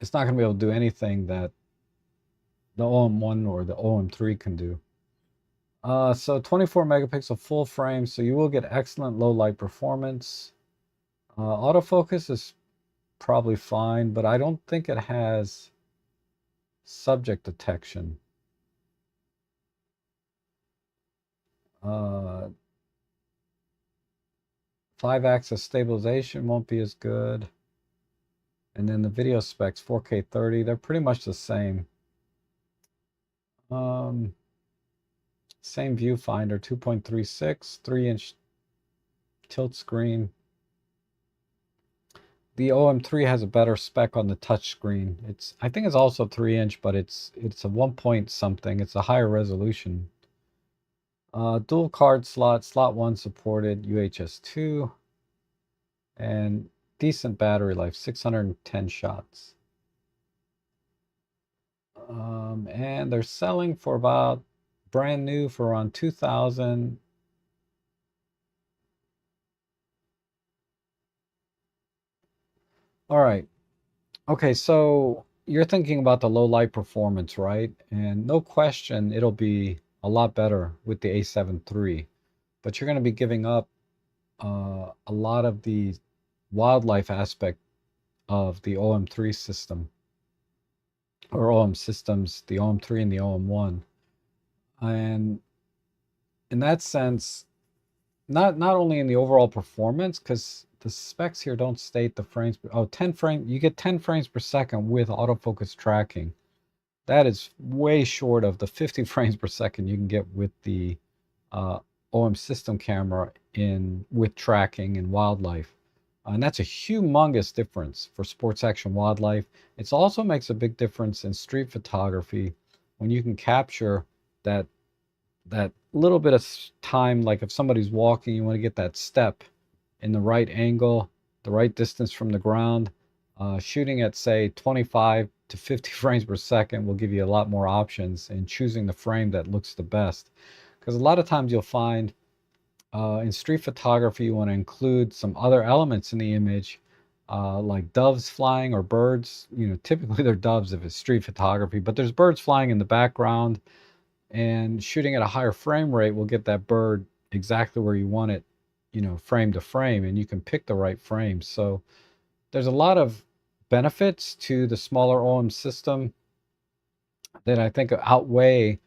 It's not going to be able to do anything that the OM1 or the OM3 can do. So 24 megapixel full frame, so you will get excellent low light performance. Autofocus is probably fine, but I don't think it has subject detection. 5-axis stabilization won't be as good. And then the video specs, 4K 30, they're pretty much the same. Same viewfinder, 2.36, 3-inch tilt screen. The OM3 has a better spec on the touch screen. I think it's also 3-inch, but it's a 1 point something. It's a higher resolution. Dual card slot 1 supported, UHS 2, and decent battery life, 610 shots. And they're selling for about brand new for around 2,000. All right. Okay, so you're thinking about the low light performance, right? And no question, it'll be a lot better with the a7 III. But you're going to be giving up a lot of the wildlife aspect of the OM3 system, or OM systems, the OM3 and the OM1. And in that sense, not only in the overall performance, because the specs here don't state the frames. 10 frames, you get 10 frames per second with autofocus tracking. That is way short of the 50 frames per second you can get with the OM system camera with tracking and wildlife. And that's a humongous difference for sports action wildlife. It also makes a big difference in street photography when you can capture that little bit of time, like if somebody's walking, you want to get that step in the right angle, the right distance from the ground. Shooting at, say, 25 to 50 frames per second will give you a lot more options in choosing the frame that looks the best. Because a lot of times you'll find in street photography, you want to include some other elements in the image, like doves flying or birds. Typically they're doves if it's street photography, but there's birds flying in the background, and shooting at a higher frame rate will get that bird exactly where you want it, frame to frame, and you can pick the right frame. So there's a lot of benefits to the smaller OM system that I think outweigh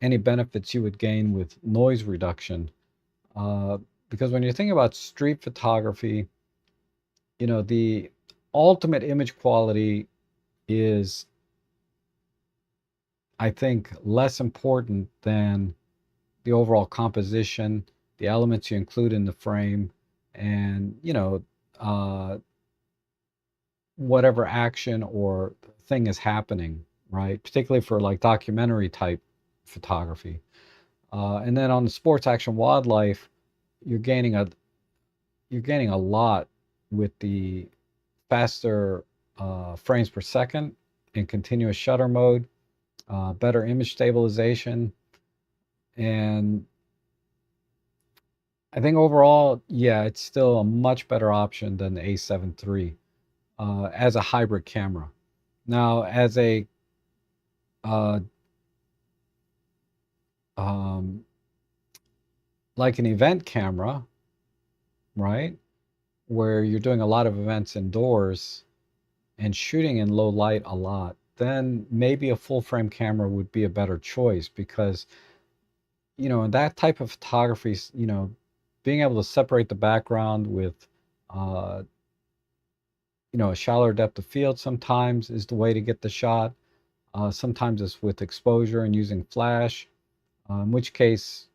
any benefits you would gain with noise reduction. Because when you're thinking about street photography, the ultimate image quality is, I think, less important than the overall composition, the elements you include in the frame, and whatever action or thing is happening, right? Particularly for like documentary type photography. And then on the sports action wildlife, you're gaining a lot with the faster frames per second in continuous shutter mode. better image stabilization, and I think overall, yeah, it's still a much better option than the A7 III as a hybrid camera. Now, as a uh, um, like an event camera, right, where you're doing a lot of events indoors and shooting in low light a lot, then maybe a full frame camera would be a better choice because, in that type of photography, being able to separate the background with, uh, a shallower depth of field sometimes is the way to get the shot. Sometimes it's with exposure and using flash, in which case,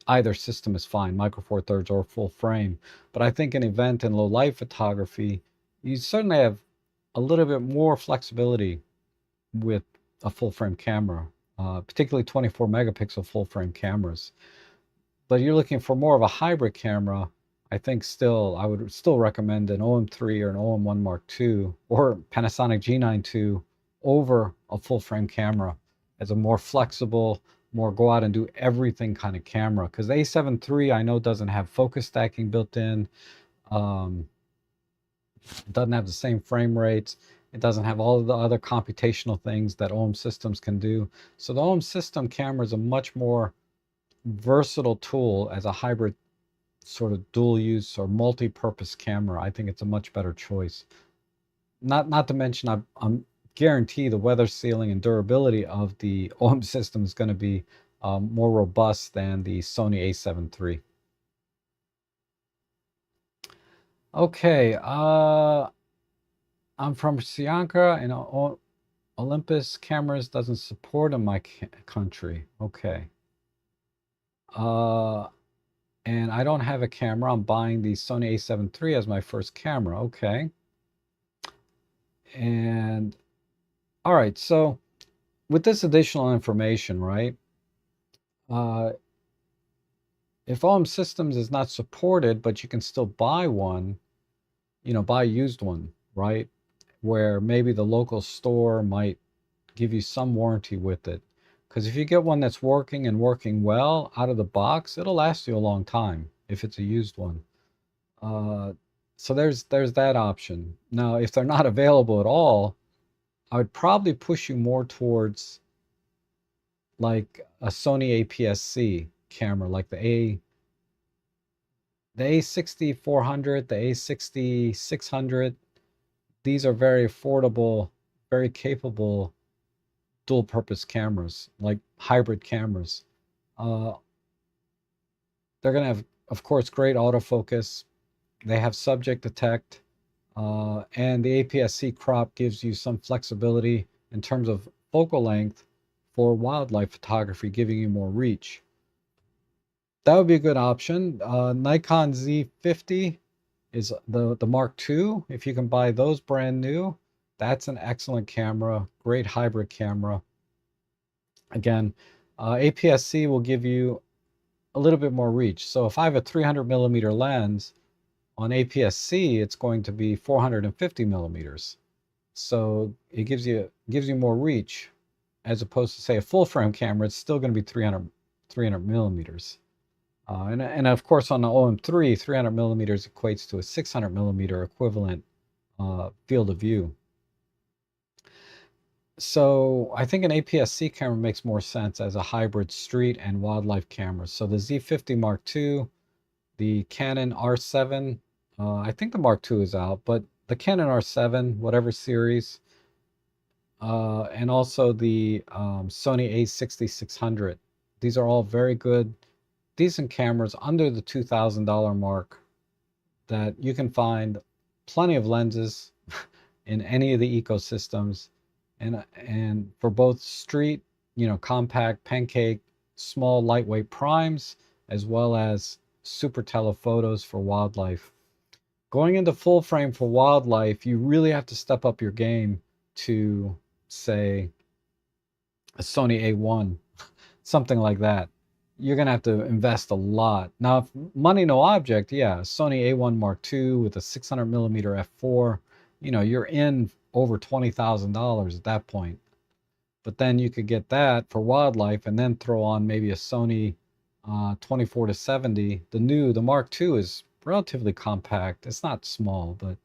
either system is fine, Micro Four Thirds or full frame. But I think in event and low light photography, you certainly have a little bit more flexibility with a full frame camera, particularly 24 megapixel full frame cameras. But you're looking for more of a hybrid camera. I think I would still recommend an OM3 or an OM1 Mark II or Panasonic G9 II over a full frame camera as a more flexible, more go out and do everything kind of camera. Because the A7 III I know doesn't have focus stacking built in. It doesn't have the same frame rates. It doesn't have all of the other computational things that OM systems can do. So the OM system camera is a much more versatile tool as a hybrid sort of dual use or multi-purpose camera. I think it's a much better choice. Not to mention, I'm guarantee the weather sealing and durability of the OM system is going to be more robust than the Sony A7 III. Okay, I'm from Sianka, and Olympus cameras doesn't support in my country. Okay. And I don't have a camera. I'm buying the Sony A7 III as my first camera. Okay. And all right, so with this additional information, right? If OM Systems is not supported, but you can still buy one, buy a used one, right? Where maybe the local store might give you some warranty with it. Because if you get one that's working and working well out of the box, it'll last you a long time if it's a used one. So there's that option. Now, if they're not available at all, I would probably push you more towards like a Sony APS-C camera, like the A6400, the A6600. These are very affordable, very capable dual purpose cameras, like hybrid cameras. Uh, they're going to have, of course, great autofocus. They have subject detect, and the APS-C crop gives you some flexibility in terms of focal length for wildlife photography, giving you more reach. That would be a good option. Nikon Z50 is the Mark II. If you can buy those brand new, that's an excellent camera, great hybrid camera. Again, APS-C will give you a little bit more reach. So if I have a 300 millimeter lens on APS-C, it's going to be 450 millimeters. So it gives you more reach, as opposed to say a full frame camera. It's still going to be 300 millimeters. And of course on the OM3, 300 millimeters equates to a 600 millimeter equivalent field of view. So I think an APS-C camera makes more sense as a hybrid street and wildlife camera. So the Z50 Mark II, the Canon R7, I think the Mark II is out, but the Canon R7, whatever series, and also the Sony A6600. These are all very good, decent cameras under the $2,000 mark that you can find plenty of lenses in any of the ecosystems, and for both street, compact, pancake, small, lightweight primes, as well as super telephotos for wildlife. Going into full frame for wildlife, you really have to step up your game to, say, a Sony A1, something like that. You're going to have to invest a lot. Now, if money no object, yeah, Sony A1 Mark II with a 600 millimeter f4, you're in over $20,000 at that point. But then you could get that for wildlife and then throw on maybe a Sony 24 to 70. The Mark II is relatively compact. It's not small, but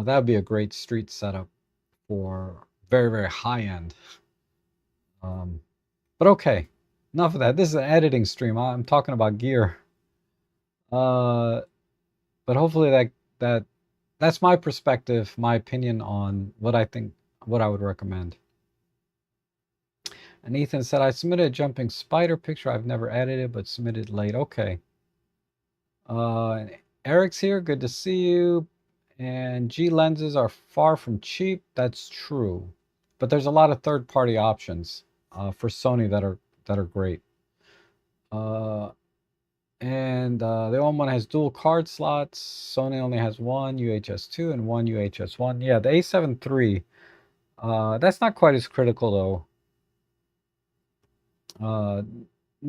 that would be a great street setup for very, very high end. Um, but okay, enough of that. This is an editing stream. I'm talking about gear. Uh, but hopefully that's my perspective, my opinion on what I think, what I would recommend. And Ethan said, I submitted a jumping spider picture. I've never edited, but submitted late. Okay. And Eric's here. Good to see you. And G lenses are far from cheap. That's true. But there's a lot of third-party options for Sony that are great. And the old one has dual card slots. Sony only has one UHS-2 and one UHS-1. Yeah, the A7 III, that's not quite as critical though,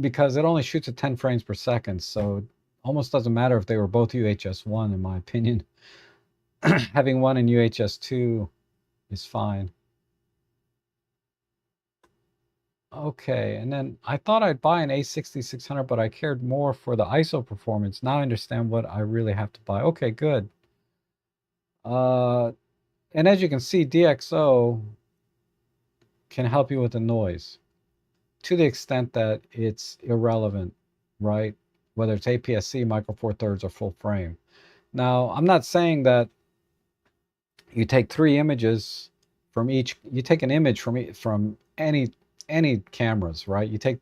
because it only shoots at 10 frames per second, so it almost doesn't matter if they were both UHS-1 in my opinion. Having one in UHS-2 is fine. Okay, and then I thought I'd buy an A6600, but I cared more for the ISO performance. Now I understand what I really have to buy. Okay, good. And as you can see, DxO can help you with the noise to the extent that it's irrelevant, right? Whether it's APS-C, Micro Four Thirds, or full frame. Now, I'm not saying that you take 3 images from each. You take an image from any cameras, right? You take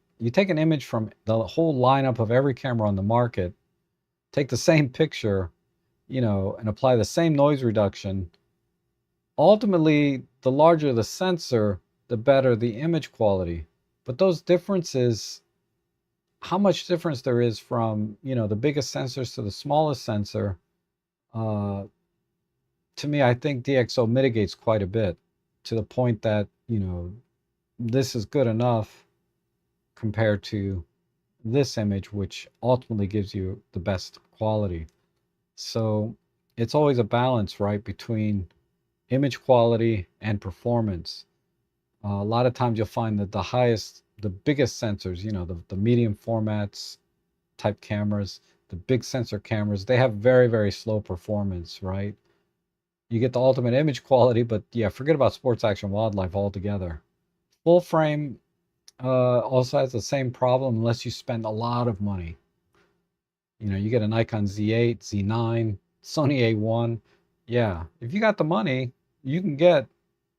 an image from the whole lineup of every camera on the market, take the same picture, and apply the same noise reduction. Ultimately, the larger the sensor, the better the image quality. But those differences, how much difference there is from, the biggest sensors to the smallest sensor, to me, I think DxO mitigates quite a bit to the point that, this is good enough compared to this image, which ultimately gives you the best quality. So it's always a balance, right, between image quality and performance. A lot of times you'll find that the biggest sensors, the medium formats type cameras, the big sensor cameras, they have very, very slow performance, right? You get the ultimate image quality, but yeah, forget about sports action wildlife altogether. Full frame also has the same problem unless you spend a lot of money. You get a Nikon Z8, Z9, Sony A1. Yeah, if you got the money, you can get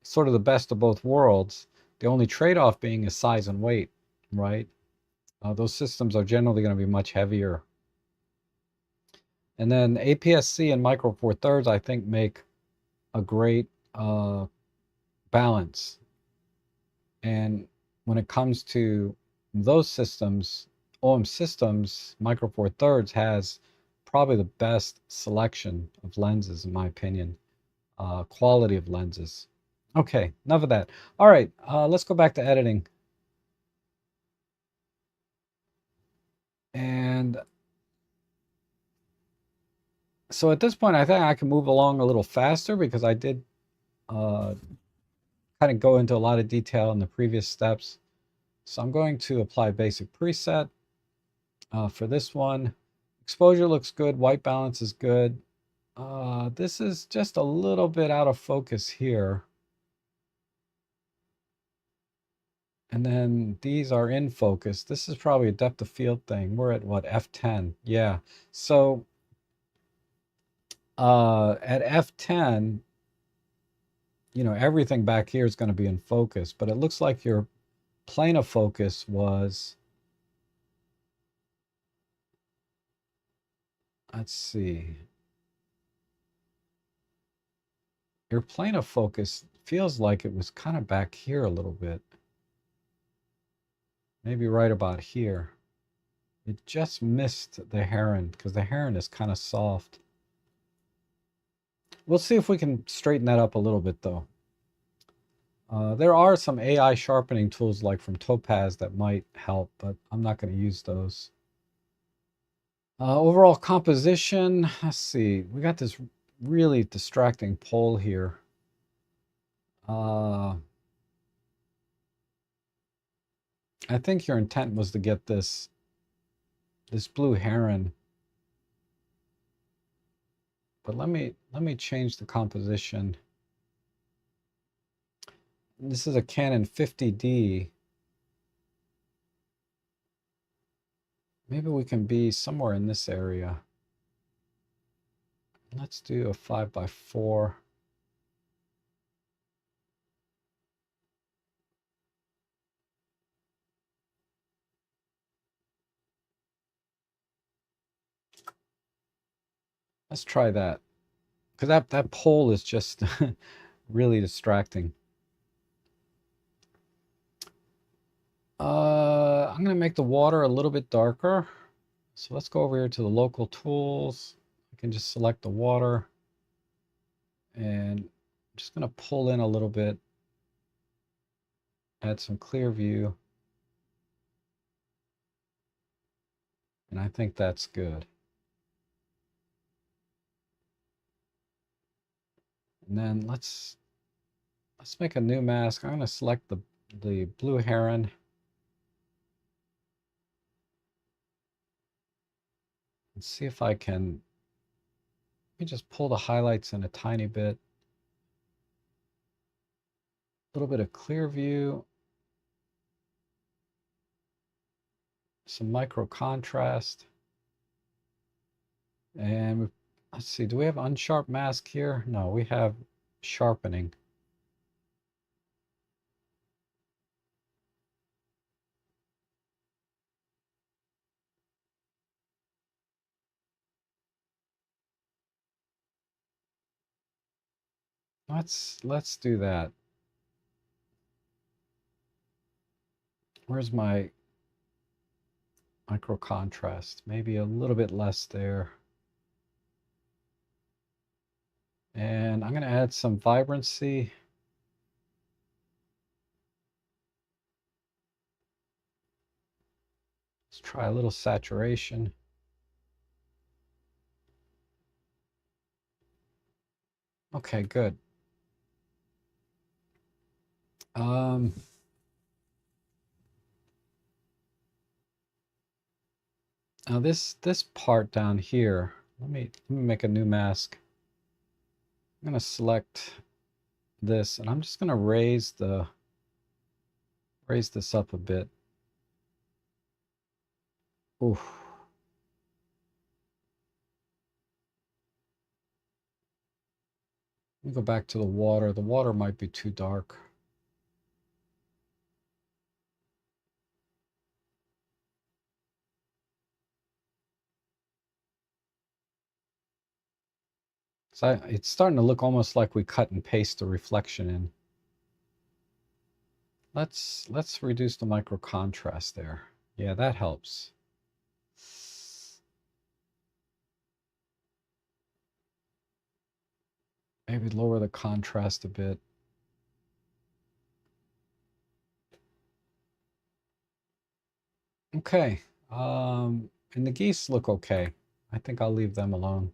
sort of the best of both worlds. The only trade-off being is size and weight, right? Those systems are generally going to be much heavier. And then APS-C and Micro Four Thirds, I think, make a great balance. And when it comes to those systems, OM Systems, Micro Four Thirds has probably the best selection of lenses, in my opinion, quality of lenses. Okay, enough of that. All right, let's go back to editing. And so at this point, I think I can move along a little faster because I did kind of go into a lot of detail in the previous steps. So I'm going to apply basic preset for this one. Exposure looks good. White balance is good. This is just a little bit out of focus here. And then these are in focus. This is probably a depth of field thing. We're at what, F10? Yeah. So at F10, everything back here is going to be in focus, but it looks like your plane of focus was, let's see. Your plane of focus feels like it was kind of back here a little bit. Maybe right about here. It just missed the heron because the heron is kind of soft. We'll see if we can straighten that up a little bit though. There are some AI sharpening tools like from Topaz that might help, but I'm not going to use those. Overall composition, let's see. We got this really distracting pole here. I think your intent was to get this blue heron. But let me change the composition. This is a Canon 50D. Maybe we can be somewhere in this area. Let's do a 5x4. Let's try that. Because that pole is just really distracting. I'm going to make the water a little bit darker. So let's go over here to the local tools. I can just select the water. And I'm just going to pull in a little bit. Add some clear view. And I think that's good. And then let's make a new mask. I'm going to select the blue heron. And see if I can, let me just pull the highlights in a tiny bit. A little bit of clear view. Some micro contrast. And let's see, do we have unsharp mask here? No, we have sharpening. Let's do that. Where's my micro contrast? Maybe a little bit less there. And I'm going to add some vibrancy. Let's try a little saturation. Okay, good. Now this part down here, let me make a new mask. I'm going to select this, and I'm just going to raise this up a bit. Oof. Let me go back to the water. The water might be too dark. So it's starting to look almost like we cut and paste the reflection in. Let's reduce the micro contrast there. Yeah, that helps. Maybe lower the contrast a bit. Okay. And the geese look okay. I think I'll leave them alone.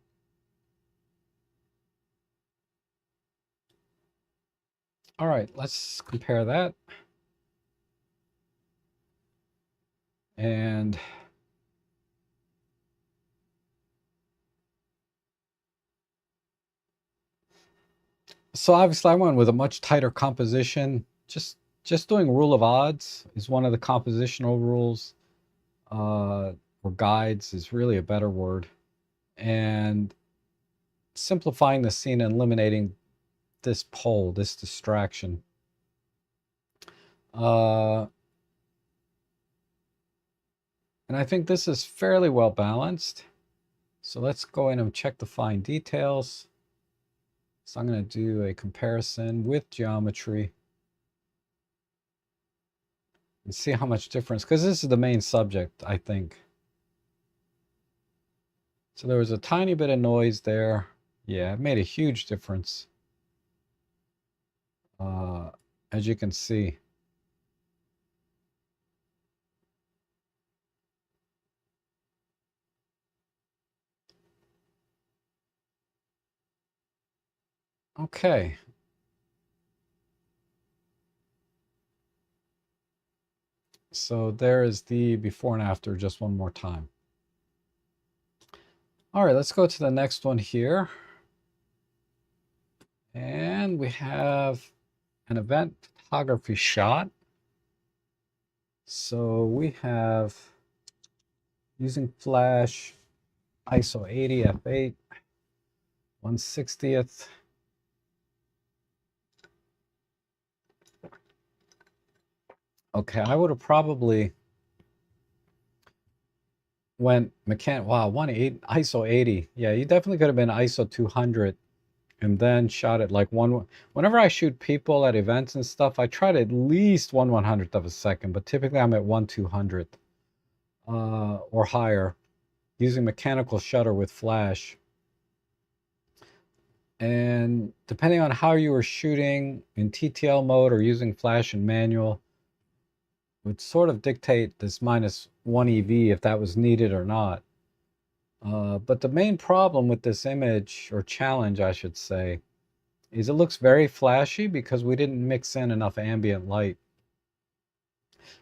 All right, let's compare that. And so obviously I went with a much tighter composition. Just doing rule of odds is one of the compositional rules, or guides is really a better word. And simplifying the scene and eliminating this pole, this distraction. And I think this is fairly well balanced. So let's go in and check the fine details. So I'm going to do a comparison with geometry and see how much difference, because this is the main subject, I think. So there was a tiny bit of noise there. Yeah, it made a huge difference. As you can see. Okay. So there is the before and after just one more time. All right, let's go to the next one here. And we have an event photography shot. So we have, using flash, ISO 80 f8, 1/60th. Okay, I would have probably went wow, 1/8 ISO 80. Yeah, you definitely could have been ISO 200 and then shot it like whenever I shoot people at events and stuff, I try to at least 1/100th of a second, but typically I'm at 1/200th or higher using mechanical shutter with flash. And depending on how you were shooting in TTL mode or using flash and manual would sort of dictate this -1 EV if that was needed or not. But the main problem with this image, or challenge I should say, is it looks very flashy because we didn't mix in enough ambient light.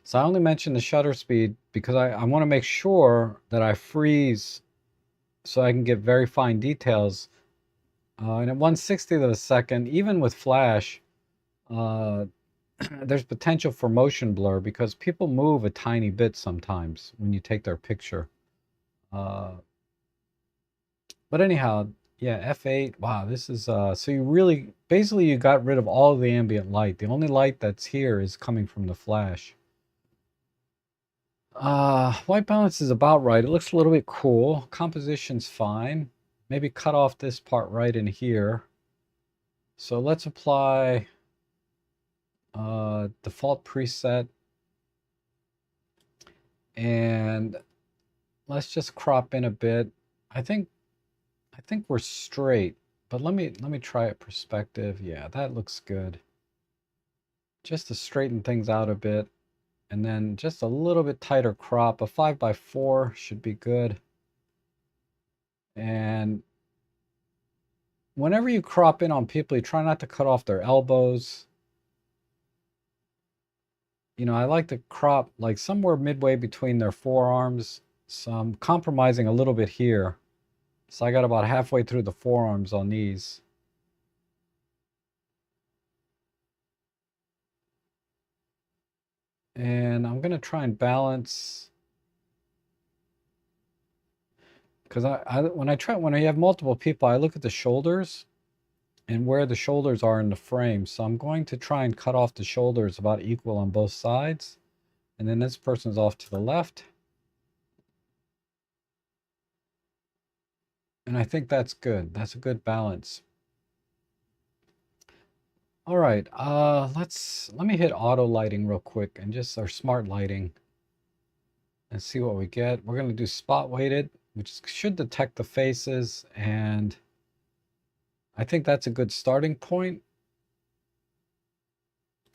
So I only mentioned the shutter speed because I want to make sure that I freeze so I can get very fine details. And at 1/60th of a second, even with flash, uh, there's potential for motion blur because people move a tiny bit sometimes when you take their picture. Uh, but anyhow, yeah, f8. Wow, this is so you really basically you got rid of all of the ambient light. The only light that's here is coming from the flash. White balance is about right. It looks a little bit cool. Composition's fine. Maybe cut off this part right in here. So let's apply default preset, and let's just crop in a bit. I think we're straight, but let me try it perspective. Yeah, that looks good. Just to straighten things out a bit, and then just a little bit tighter crop. A 5x4 should be good. And whenever you crop in on people, you try not to cut off their elbows. You know, I like to crop like somewhere midway between their forearms. So I'm compromising a little bit here. So I got about halfway through the forearms on these. And I'm going to try and balance, because when you have multiple people, I look at the shoulders and where the shoulders are in the frame. So I'm going to try and cut off the shoulders about equal on both sides. And then this person's off to the left. And I think that's good. That's a good balance. All right, let me hit auto lighting real quick and just our smart lighting and see what we get. We're going to do spot weighted, which should detect the faces, and I think that's a good starting point.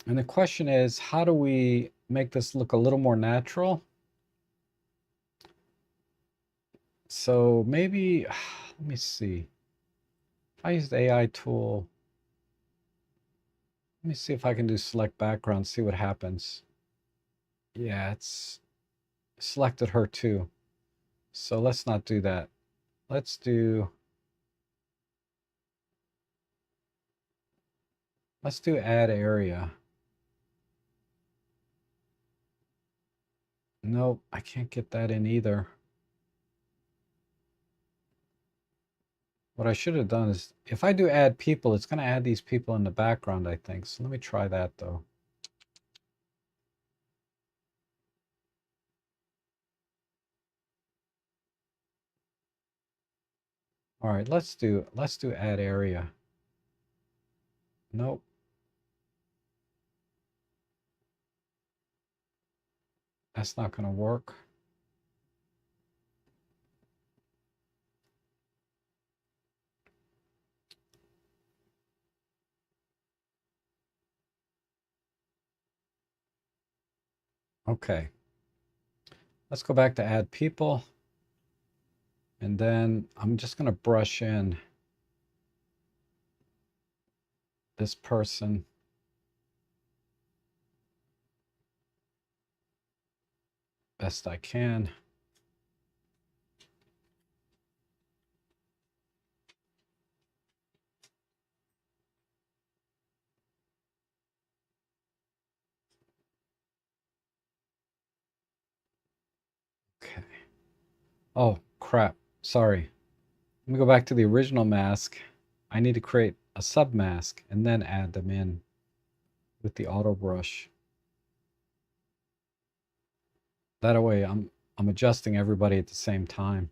And the question is, how do we make this look a little more natural? So maybe, let me see. If I use the AI tool, let me see if I can do select background, see what happens. Yeah, it's selected her too. So let's not do that. Let's do add area. Nope, I can't get that in either. What I should have done is, if I do add people, it's going to add these people in the background, I think. So let me try that though. All right, let's do add area. Nope. That's not going to work. Okay. Let's go back to add people. And then I'm just going to brush in this person. best I can. Okay. Oh, crap. Sorry. Let me go back to the original mask. I need to create a sub mask and then add them in with the auto brush. That way I'm adjusting everybody at the same time.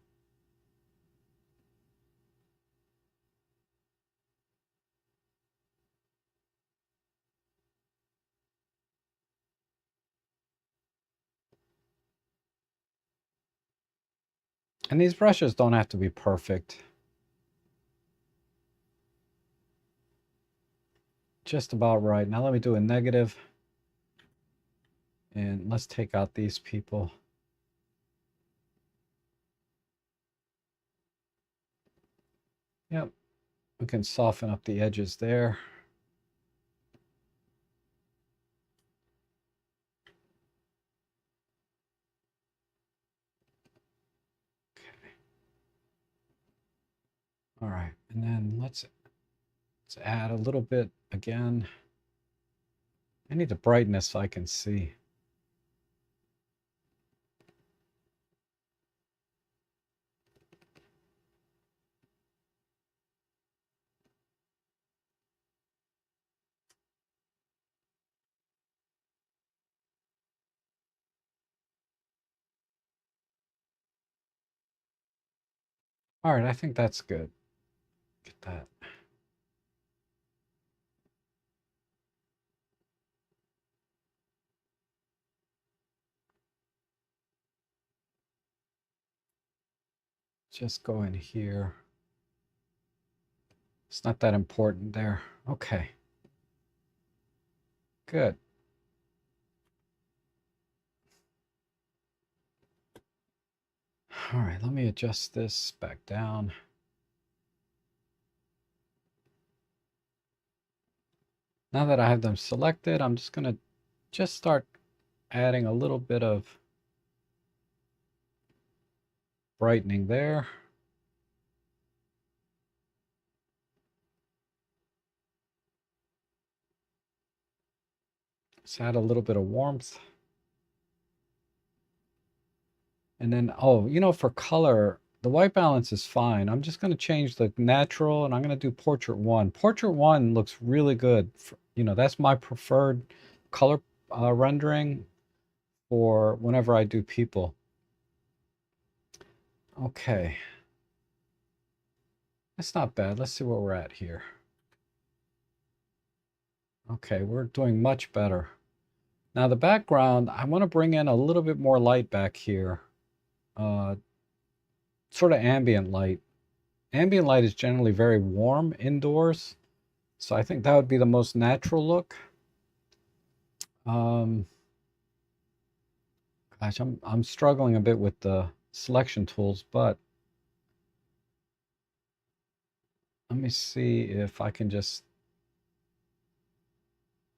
And these brushes don't have to be perfect. Just about right. Now let me do a negative. And let's take out these people. Yep. We can soften up the edges there. Okay. All right. And then let's add a little bit again. I need the brightness so I can see. All right, I think that's good. Get that. Just go in here. It's not that important there. Okay. Good. All right, let me adjust this back down. Now that I have them selected, I'm just going to just start adding a little bit of brightening there. Let's add a little bit of warmth. And then, oh, you know, for color, the white balance is fine. I'm just going to change the natural and I'm going to do portrait 1. Portrait 1 looks really good. You know, that's my preferred color rendering for whenever I do people. Okay. That's not bad. Let's see where we're at here. Okay, we're doing much better. Now the background, I want to bring in a little bit more light back here. Sort of ambient light. Ambient light is generally very warm indoors. So I think that would be the most natural look. Gosh, I'm struggling a bit with the selection tools, but let me see if I can just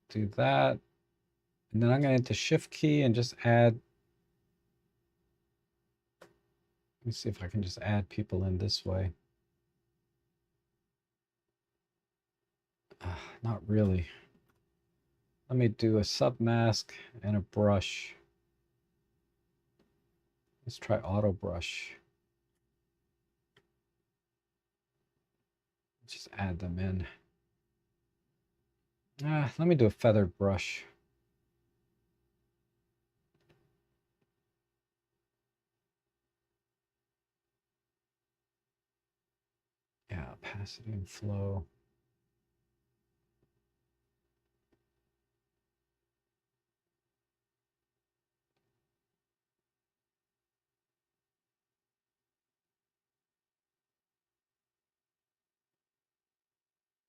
do that. And then I'm going to hit the shift key and just add. Let me see if I can just add people in this way. Not really. Let me do a sub mask and a brush. Let's try auto brush. Just add them in. Let me do a feathered brush. Yeah, opacity and flow.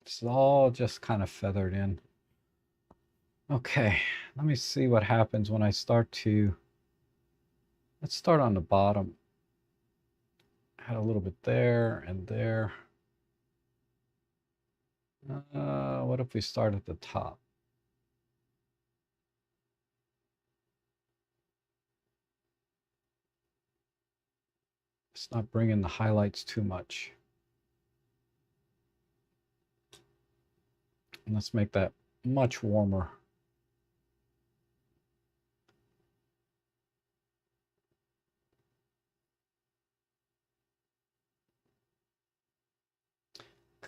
It's all just kind of feathered in. Okay, let me see what happens when I start to, let's start on the bottom. Add a little bit there and there. What if we start at the top? It's not bringing the highlights too much. And let's make that much warmer.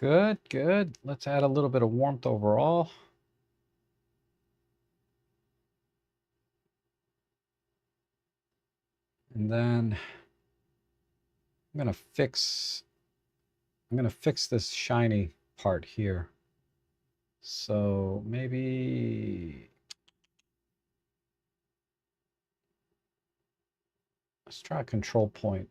Good, good. Let's add a little bit of warmth overall. And then I'm gonna fix this shiny part here. So maybe let's try a control point.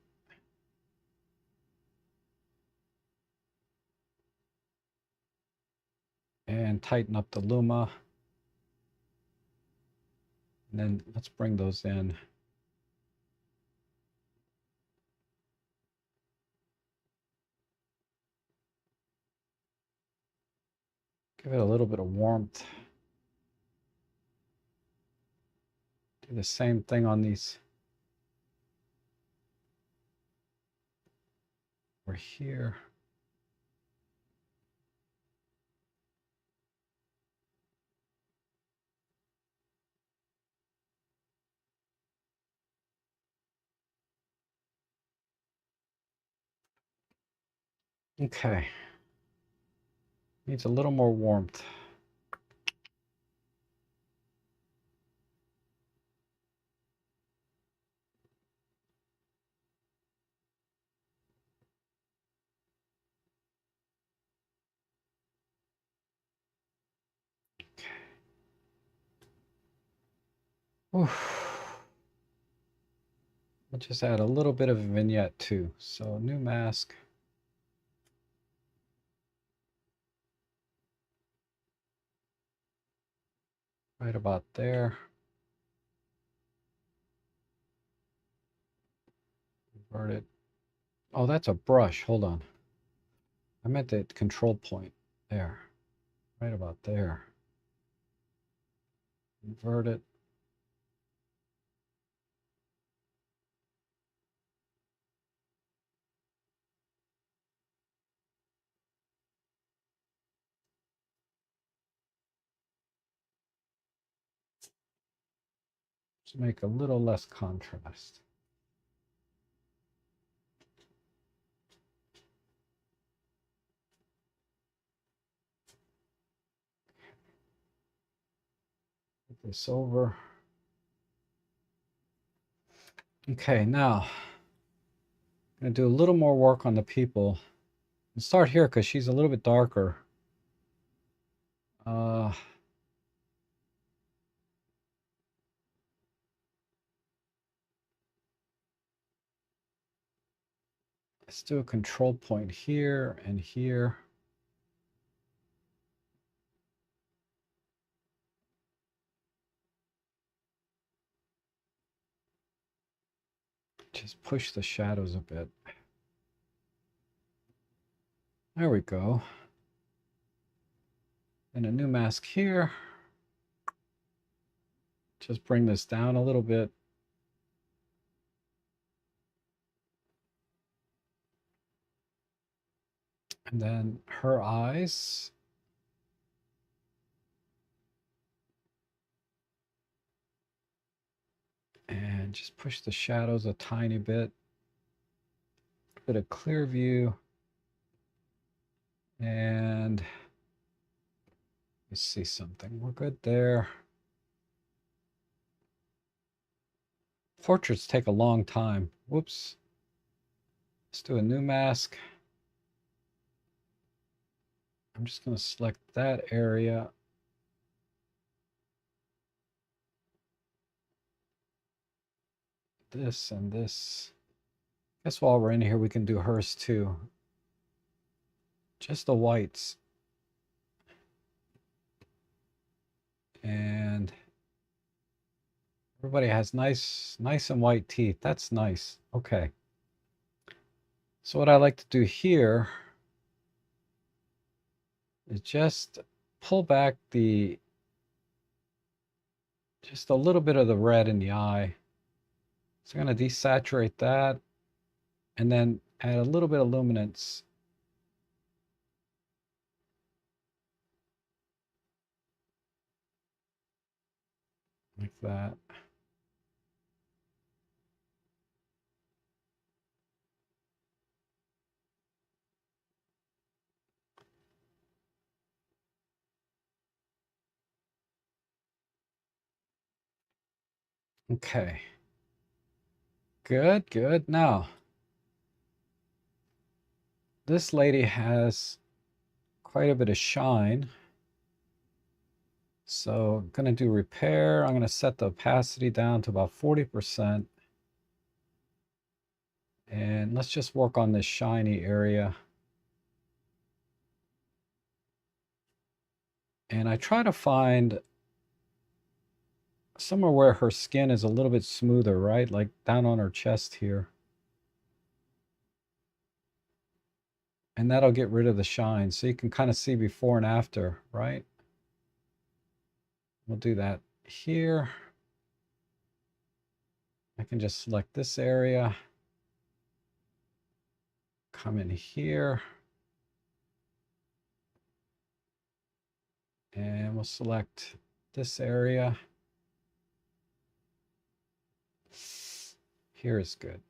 And tighten up the luma. And then let's bring those in. Give it a little bit of warmth. Do the same thing on these. We're here. Okay. Needs a little more warmth. Oof. We'll just add a little bit of a vignette too. So new mask. Right about there. Invert it. Oh, that's a brush. Hold on. I meant the control point. There. Right about there. Invert it. To make a little less contrast. Put this over. Okay, now I'm going to do a little more work on the people. Let's start here because she's a little bit darker. Let's do a control point here and here. Just push the shadows a bit. There we go. And a new mask here. Just bring this down a little bit. And then her eyes. And just push the shadows a tiny bit. A bit of clear view. And let's see something. We're good there. Portraits take a long time. Whoops. Let's do a new mask. I'm just going to select that area. This and this. I guess while we're in here, we can do hers too. Just the whites. And everybody has nice and white teeth. That's nice. Okay. So what I like to do here is just pull back just a little bit of the red in the eye. So I'm going to desaturate that and then add a little bit of luminance. Like that. Okay. Good, good. Now, this lady has quite a bit of shine. So I'm going to do repair. I'm going to set the opacity down to about 40%. And let's just work on this shiny area. And I try to find somewhere where her skin is a little bit smoother, right? Like down on her chest here. And that'll get rid of the shine. So you can kind of see before and after, right? We'll do that here. I can just select this area. Come in here. And we'll select this area. Here is good.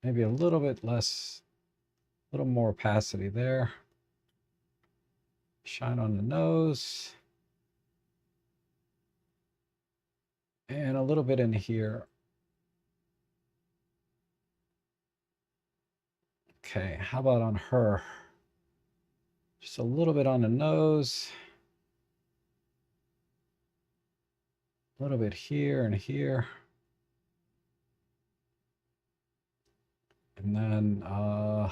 Maybe a little bit less, a little more opacity there. Shine on the nose. And a little bit in here. Okay, how about on her? Just a little bit on the nose. A little bit here and here. And then a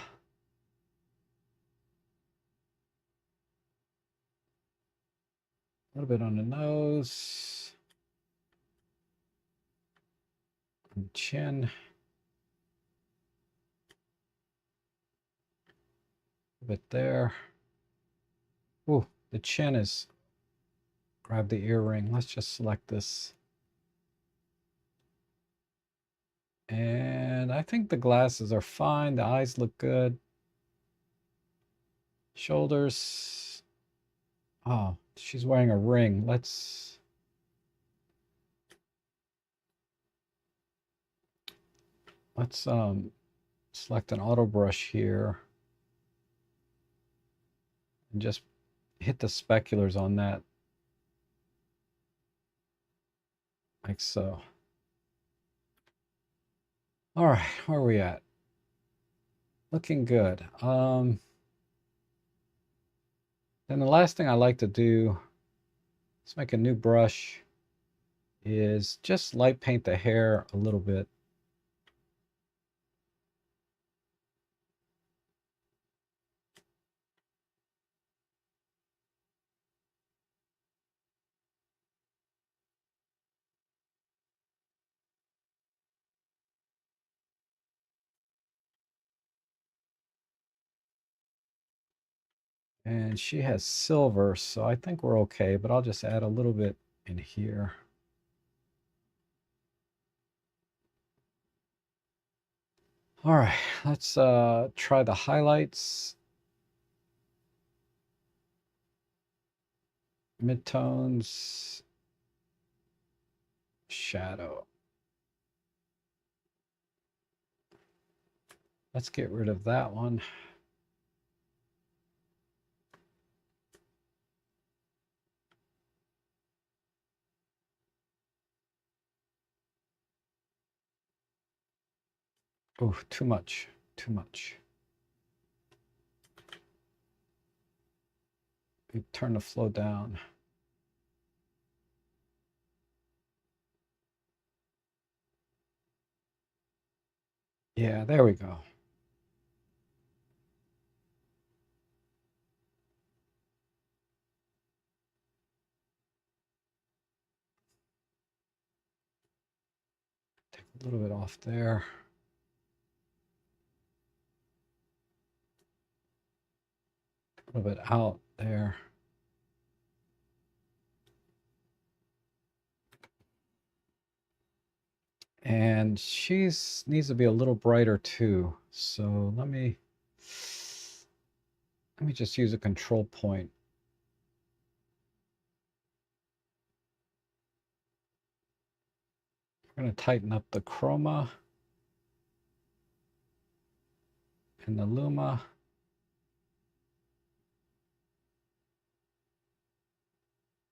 little bit on the nose. And chin. A bit there. Ooh, the chin is, grab the earring. Let's just select this. And I think the glasses are fine. The eyes look good. Shoulders. Oh, she's wearing a ring. Let's select an auto brush here and just hit the speculars on that like so. All right, where are we at? Looking good. Then the last thing I like to do, let's make a new brush, is just light paint the hair a little bit. And she has silver, so I think we're okay, but I'll just add a little bit in here. All right, let's try the highlights. Midtones. Shadow. Let's get rid of that one. Oh, too much, too much. We turn the flow down. Yeah, there we go. Take a little bit off there. A little bit out there. And she's needs to be a little brighter too. So let me just use a control point. We're going to tighten up the chroma and the luma.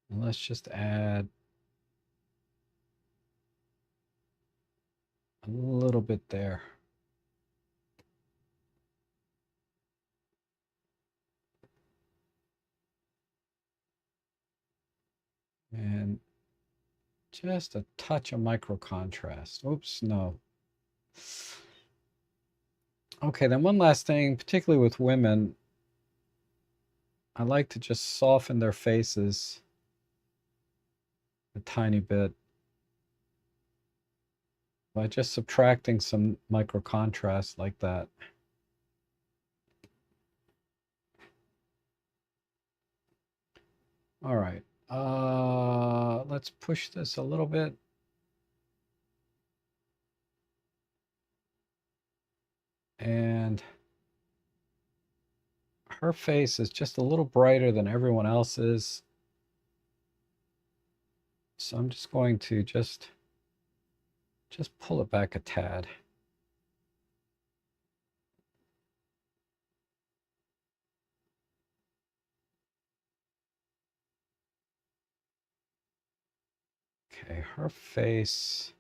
And let's just add a little bit there. And just a touch of micro contrast. Oops, no. Okay, then one last thing, particularly with women, I like to just soften their faces a tiny bit by just subtracting some micro contrast like that. All right, let's push this a little bit. And her face is just a little brighter than everyone else's. So I'm just going to just pull it back a tad. Okay, her face.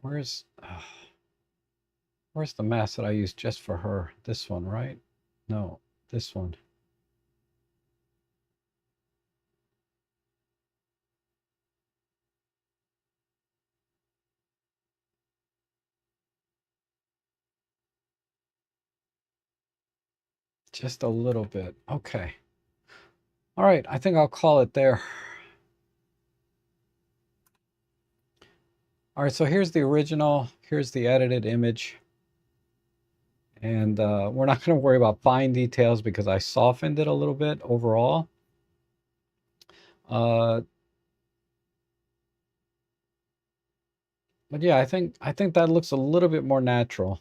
Where's the mask that I used just for her? This one, right? No, this one. Just a little bit. Okay. All right, I think I'll call it there. All right, so here's the original. Here's the edited image. And we're not going to worry about fine details because I softened it a little bit overall. But yeah, I think that looks a little bit more natural.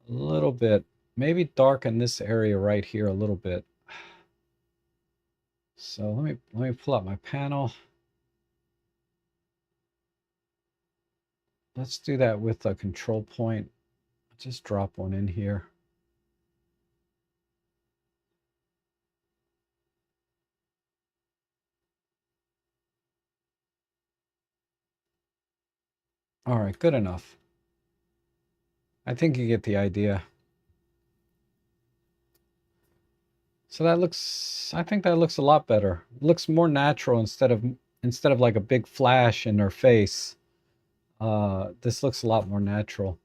A little bit. Maybe darken this area right here a little bit. So let me pull out my panel. Let's do that with a control point. Just drop one in here. All right, good enough. I think you get the idea. So that looks, I think that looks a lot better. It looks more natural instead of like a big flash in her face. This looks a lot more natural.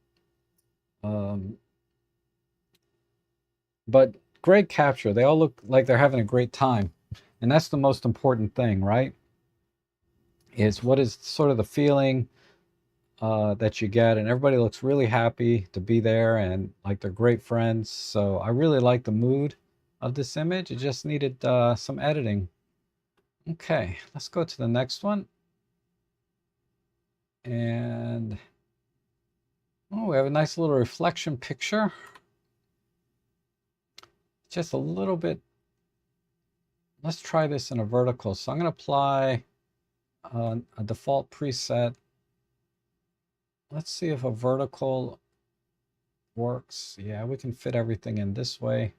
But great capture. They all look like they're having a great time. And that's the most important thing, right? Is what is sort of the feeling that you get, and everybody looks really happy to be there and like they're great friends. So I really like the mood of this image. It just needed some editing. Okay, let's go to the next one. And oh, we have a nice little reflection picture. Just a little bit. Let's try this in a vertical. So I'm going to apply a default preset. Let's see if a vertical works. Yeah, we can fit everything in this way.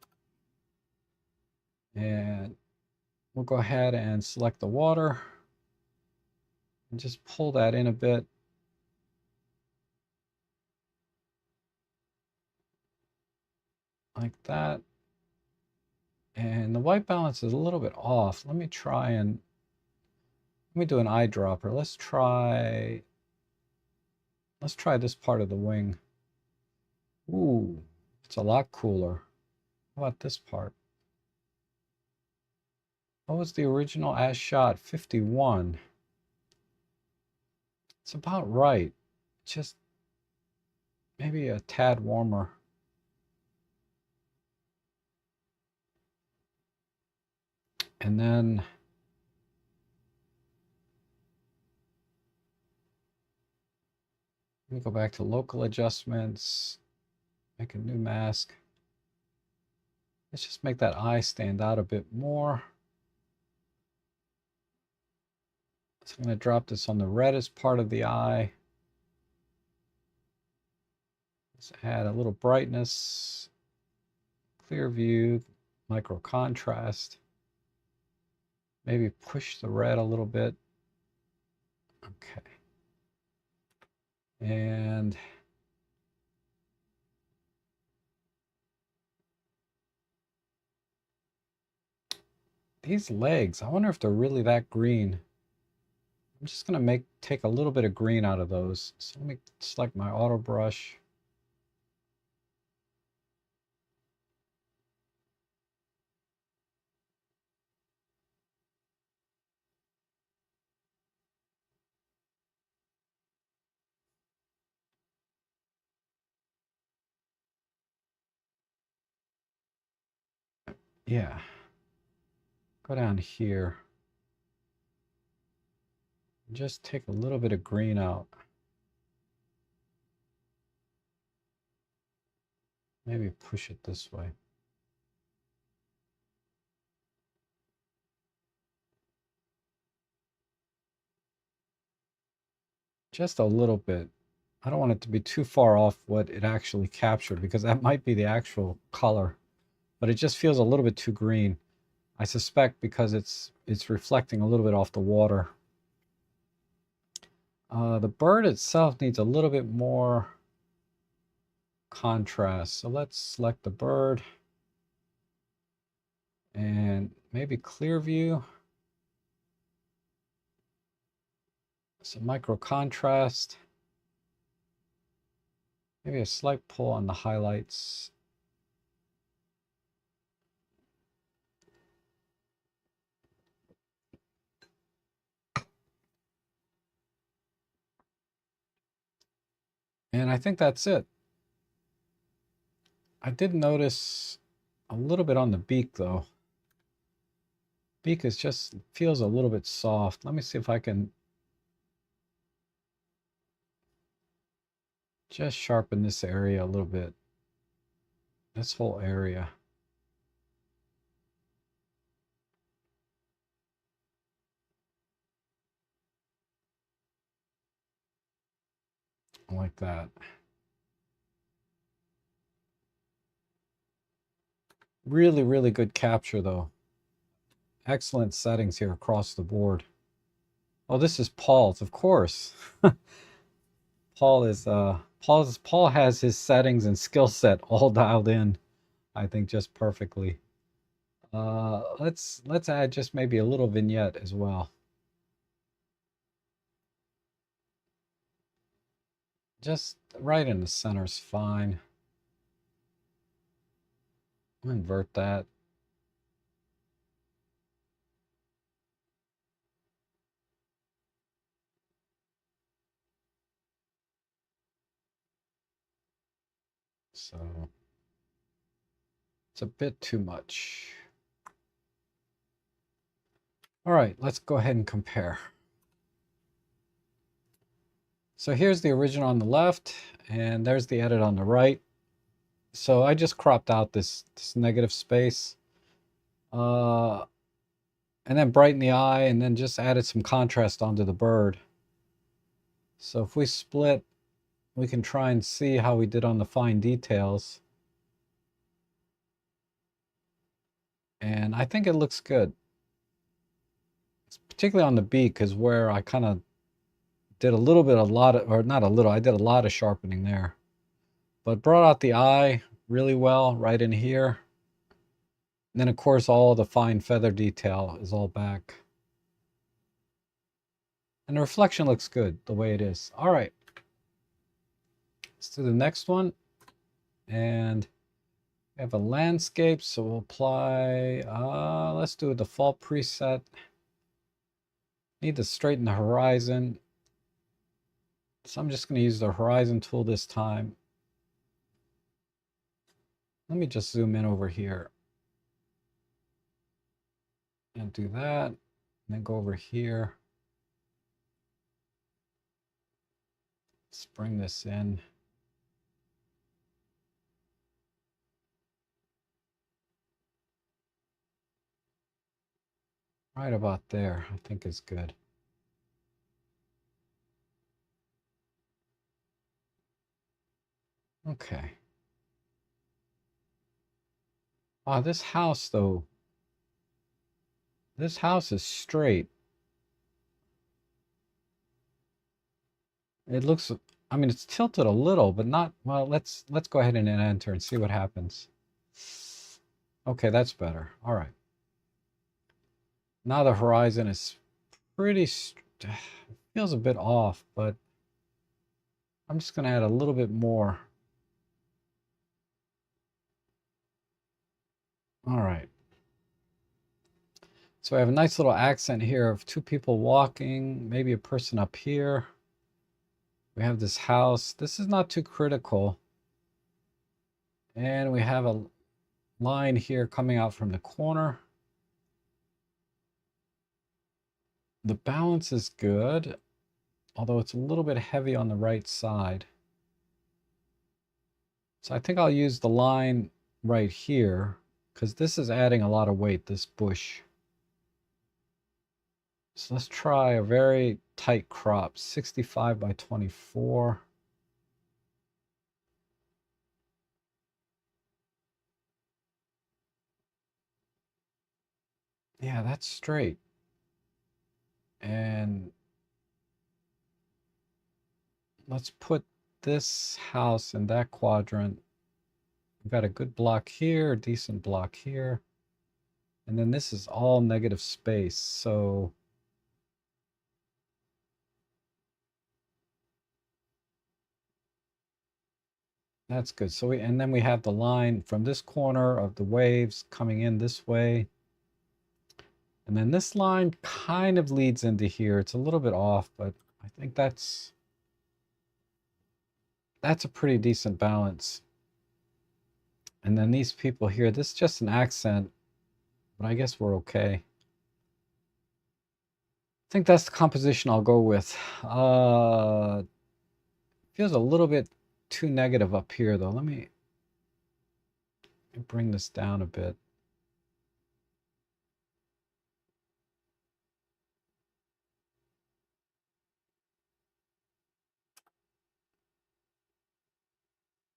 And we'll go ahead and select the water and just pull that in a bit. Like that. And the white balance is a little bit off. Let me do an eyedropper. Let's try this part of the wing. Ooh, it's a lot cooler. How about this part? What was the original as shot? 51. It's about right. Just maybe a tad warmer. And then Let me go back to local adjustments, make a new mask. Let's just make that eye stand out a bit more. So I'm going to drop this on the reddest part of the eye. Let's add a little brightness, clear view, micro contrast. Maybe push the red a little bit. Okay. And these legs, I wonder if they're really that green. I'm just going to take a little bit of green out of those. So let me select my auto brush. Yeah. Go down here. Just take a little bit of green out. Maybe push it this way. Just a little bit. I don't want it to be too far off what it actually captured because that might be the actual color, but it just feels a little bit too green. I suspect because it's reflecting a little bit off the water. The bird itself needs a little bit more contrast. So let's select the bird and maybe clear view. Some micro contrast. Maybe a slight pull on the highlights. And I think that's it. I did notice a little bit on the beak though. Beak is just feels a little bit soft. Let me see if I can just sharpen this area a little bit. This whole area. Like that. Really, really good capture though. Excellent settings here across the board. Oh, this is Paul's, of course. Paul has his settings and skill set all dialed in, I think, just perfectly. Let's add just maybe a little vignette as well. Just right in the center is fine. I'll invert that. So it's a bit too much. All right, let's go ahead and compare. So here's the original on the left, and there's the edit on the right. So I just cropped out this negative space, and then brightened the eye, and then just added some contrast onto the bird. So if we split, we can try and see how we did on the fine details. And I think it looks good. Particularly on the beak is where I kind of did I did a lot of sharpening there. But brought out the eye really well right in here. And then of course all the fine feather detail is all back. And the reflection looks good the way it is. All right. Let's do the next one. And we have a landscape, so we'll apply, let's do a default preset. Need to straighten the horizon. So I'm just going to use the horizon tool this time. Let me just zoom in over here. And do that. And then go over here. Let's bring this in. Right about there, I think is good. Okay. Wow, this house though, this house is straight. It looks, I mean, it's tilted a little, but not, well, let's go ahead and enter and see what happens. Okay, that's better. All right. Now the horizon is pretty, feels a bit off, but I'm just going to add a little bit more. All right. So I have a nice little accent here of two people walking, maybe a person up here. We have this house. This is not too critical. And we have a line here coming out from the corner. The balance is good, although it's a little bit heavy on the right side. So I think I'll use the line right here because this is adding a lot of weight, this bush. So let's try a very tight crop, 65 by 24. Yeah, that's straight. And let's put this house in that quadrant. We've got a good block here, a decent block here. And then this is all negative space. So that's good. So and then we have the line from this corner of the waves coming in this way. And then this line kind of leads into here. It's a little bit off, but I think that's a pretty decent balance. And then these people here, this is just an accent, but I guess we're okay. I think that's the composition I'll go with. Feels a little bit too negative up here though. Let me bring this down a bit.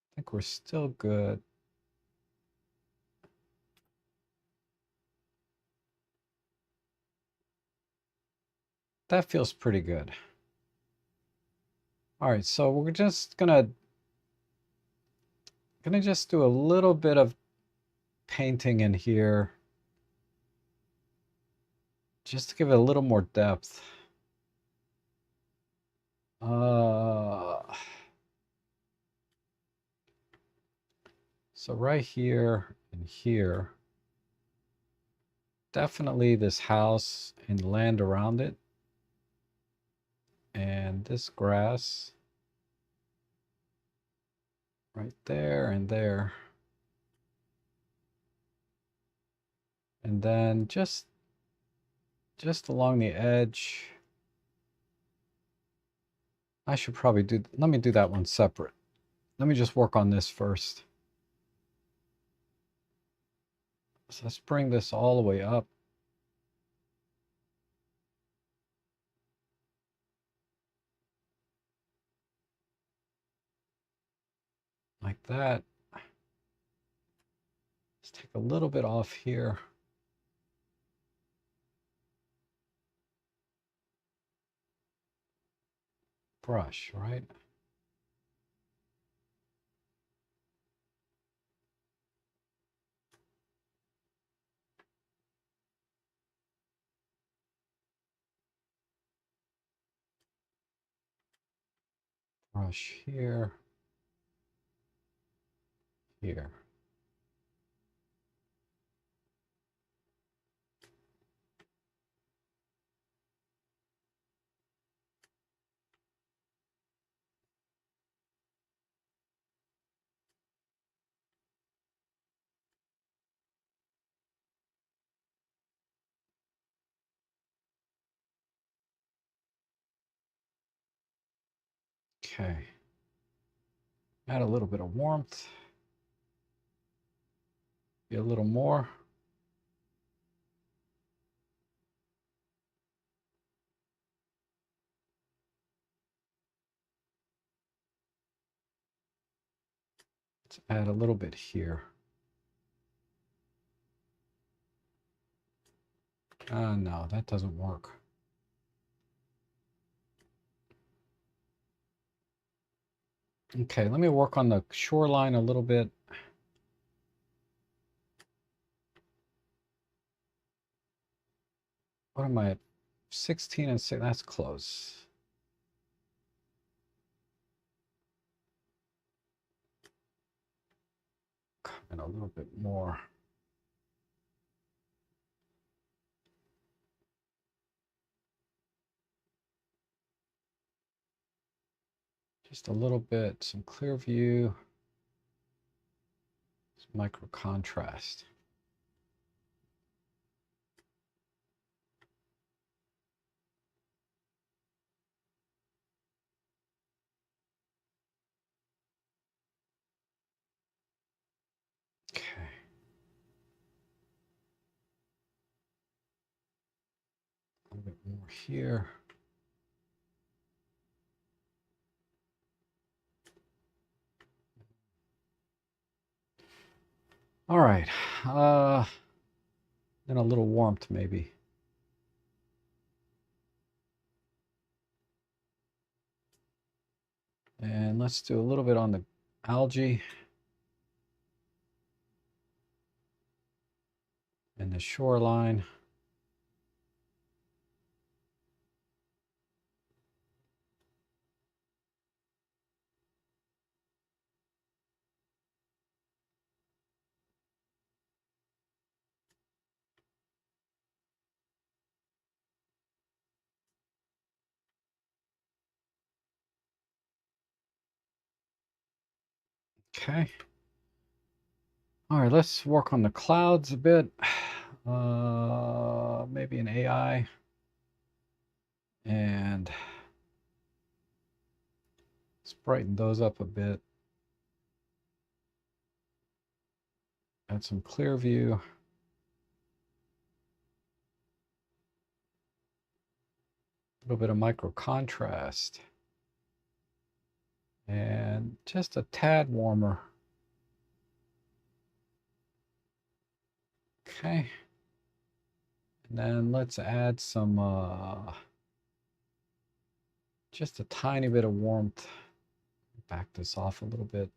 I think we're still good. That feels pretty good. All right, so we're just gonna just do a little bit of painting in here just to give it a little more depth. So right here and here, definitely this house and land around it, and this grass right there and there. And then just along the edge, I should probably let me do that one separate. Let me just work on this first. So let's bring this all the way up. Like that. Let's take a little bit off here. Brush, right? Brush here, here. Okay. Add a little bit of warmth. Get a little more. Let's add a little bit here. No, that doesn't work. Okay, let me work on the shoreline a little bit. What am I at? 16 and 6, that's close. Come in a little bit more. Just a little bit, some clear view, some micro contrast. Okay. A little bit more here. All right. Then a little warmth maybe. And let's do a little bit on the algae and the shoreline. Okay. All right, let's work on the clouds a bit. Maybe an AI. And let's brighten those up a bit. Add some clear view. A little bit of micro contrast. And just a tad warmer. Okay. And then let's add some, just a tiny bit of warmth. Back this off a little bit.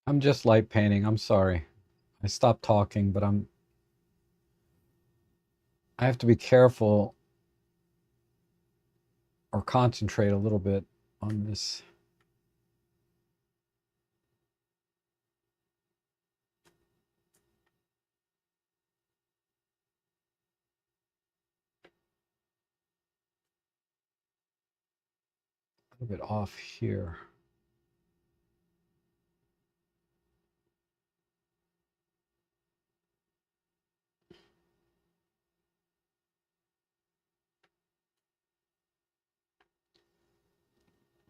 I'm just light painting. I'm sorry. I stopped talking, but I have to be careful or concentrate a little bit on this. A little bit off here.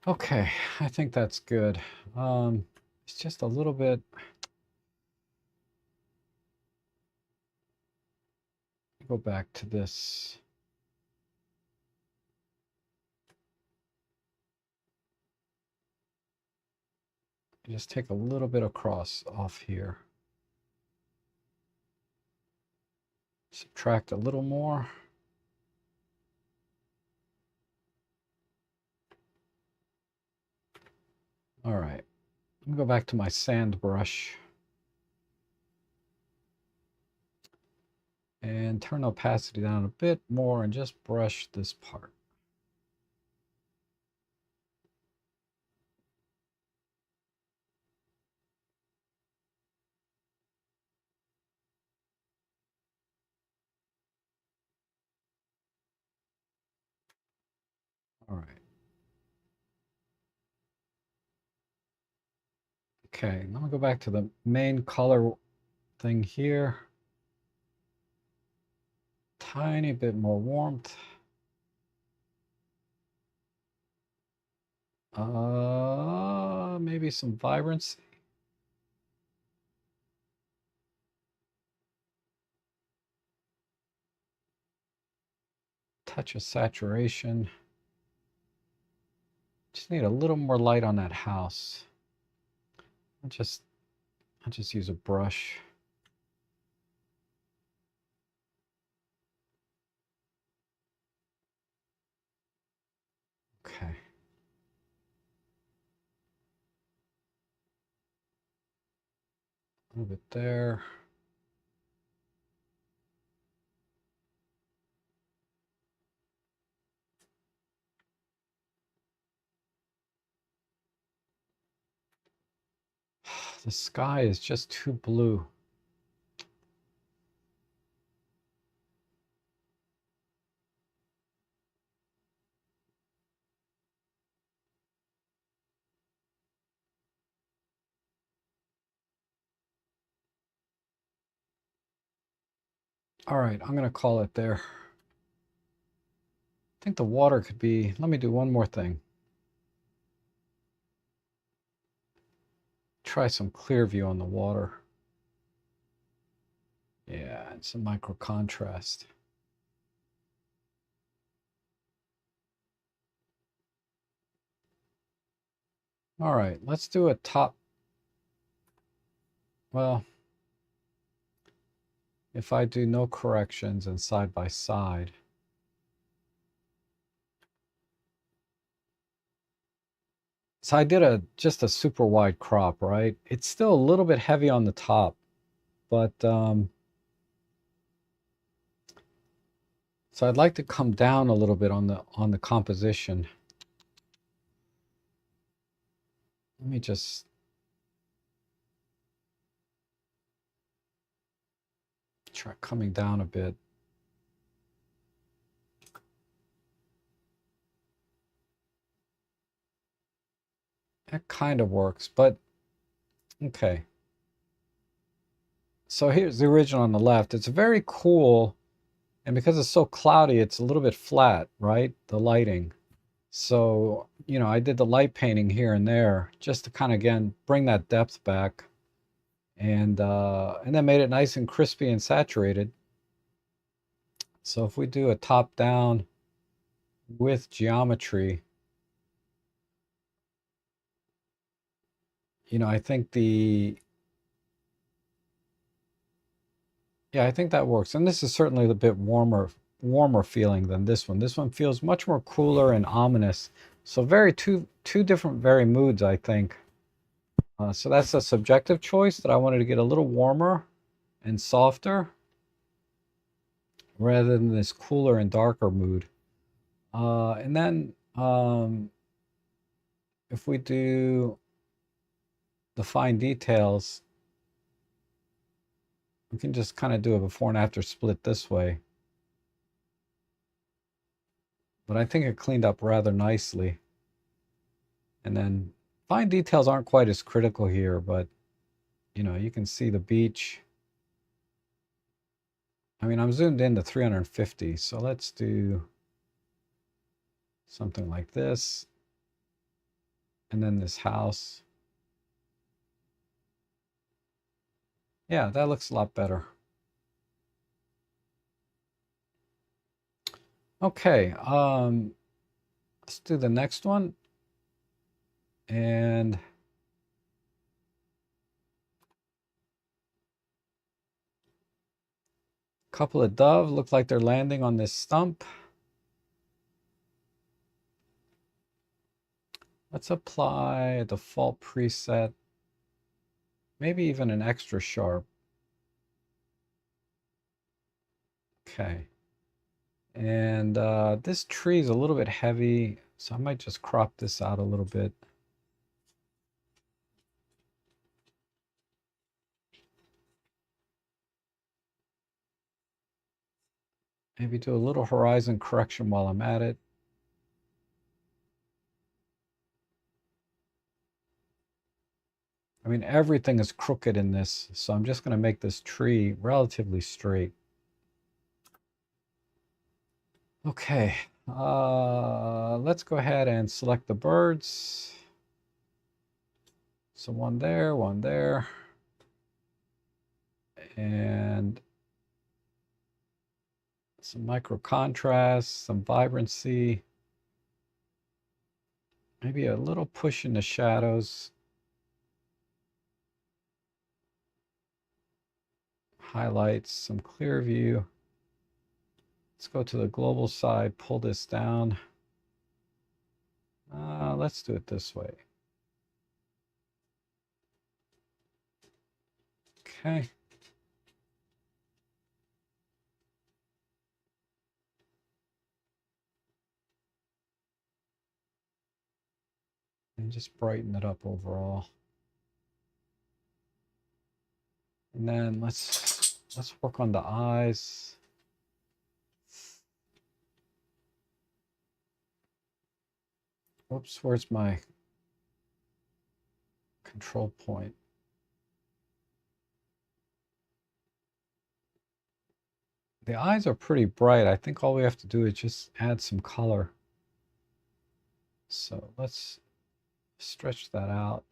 Okay, I think that's good. It's just a little bit. Go back to this. Just take a little bit across off here. Subtract a little more. All right, let me go back to my sand brush and turn opacity down a bit more and just brush this part. All right. Okay, now I'll go back to the main color thing here. Tiny bit more warmth. Maybe some vibrancy. Touch of saturation. Just need a little more light on that house. I'll just use a brush. Okay. A little bit there. The sky is just too blue. All right, I'm going to call it there. I think the water could be, let me do one more thing. Try some clear view on the water. Yeah, and some micro contrast. All right, let's do a top. Well, if I do no corrections and side by side. So I did just a super wide crop, right? It's still a little bit heavy on the top, but so I'd like to come down a little bit on the composition. Let me just try coming down a bit. That kind of works, but okay. So here's the original on the left. It's very cool, and because it's so cloudy, it's a little bit flat, right? The lighting. So, you know, I did the light painting here and there just to kind of, again, bring that depth back, and then made it nice and crispy and saturated. So if we do a top down with geometry, you know, I think I think that works. And this is certainly a bit warmer feeling than this one. This one feels much more cooler and ominous. So two different very moods, I think. So that's a subjective choice that I wanted to get a little warmer and softer rather than this cooler and darker mood. And then if we do the fine details, we can just kind of do a before and after split this way. But I think it cleaned up rather nicely. And then fine details aren't quite as critical here, but you know, you can see the beach. I mean, I'm zoomed in to 350, so let's do something like this. And then this house. Yeah, that looks a lot better. Okay, let's do the next one. And Couple of dove look like they're landing on this stump. Let's apply a default preset, maybe even an extra sharp. Okay. And this tree is a little bit heavy, so I might just crop this out a little bit. Maybe do a little horizon correction while I'm at it. I mean, everything is crooked in this, so I'm just going to make this tree relatively straight. Okay, let's go ahead and select the birds. So one there, and some micro contrast, some vibrancy, maybe a little push in the shadows. Highlights, some clear view. Let's go to the global side, pull this down. Let's do it this way. Okay. And just brighten it up overall. And then let's work on the eyes. Whoops, where's my control point? The eyes are pretty bright. I think all we have to do is just add some color. So let's stretch that out.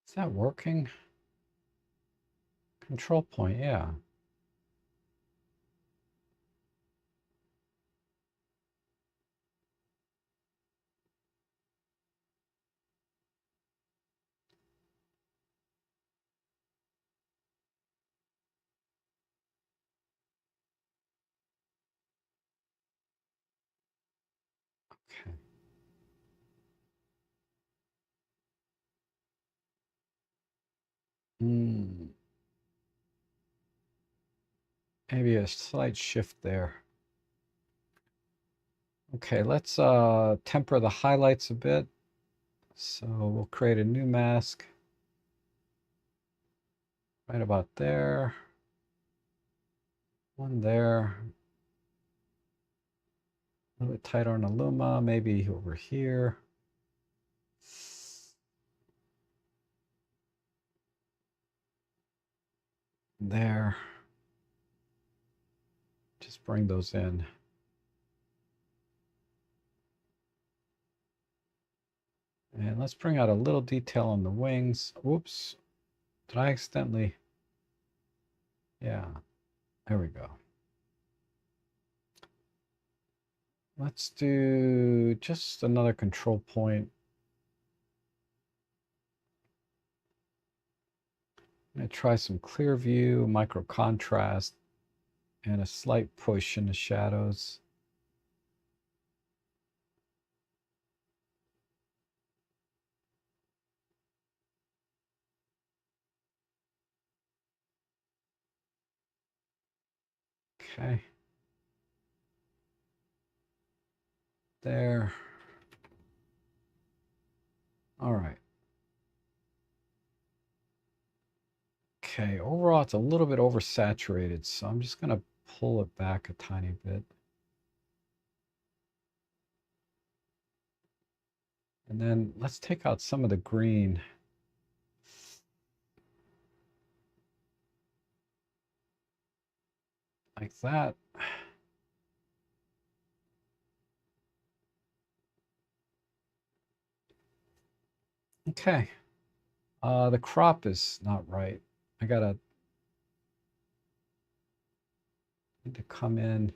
Is that working? Control point, yeah. Okay. Maybe a slight shift there. Okay, let's temper the highlights a bit. So we'll create a new mask right about there. One there. A little bit tighter on the luma, maybe over here. There. Just bring those in. And let's bring out a little detail on the wings. Whoops. Did I accidentally? Yeah. There we go. Let's do just another control point. I'm going to try some clear view, micro contrast, and a slight push in the shadows. Okay. There. All right. Okay, overall it's a little bit oversaturated, so I'm just going to pull it back a tiny bit. And then let's take out some of the green. Like that. Okay. The crop is not right. I gotta Need to come in.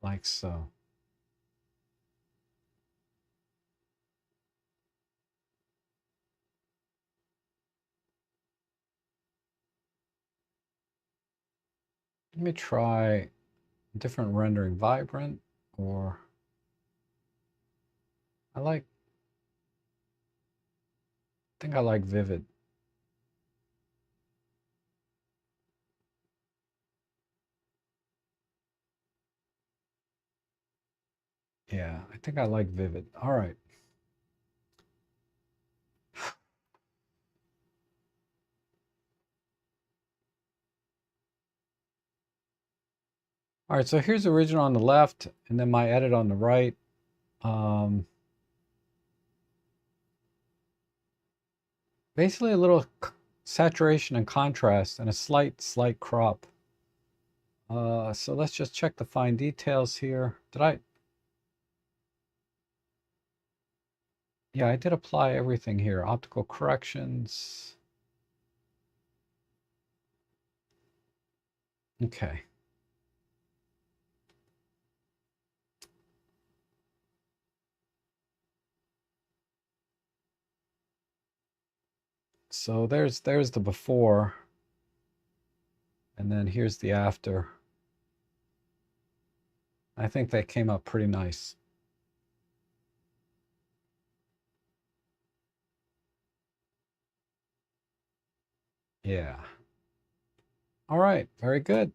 Like so. Let me try different rendering, vibrant, or I think I like vivid. Yeah, I think I like vivid. All right. All right, so here's the original on the left, and then my edit on the right. Basically a little saturation and contrast and a slight crop. So let's just check the fine details here. Yeah, I did apply everything here. Optical corrections. Okay. So there's the before, and then here's the after. I think that came up pretty nice. Yeah. All right, very good.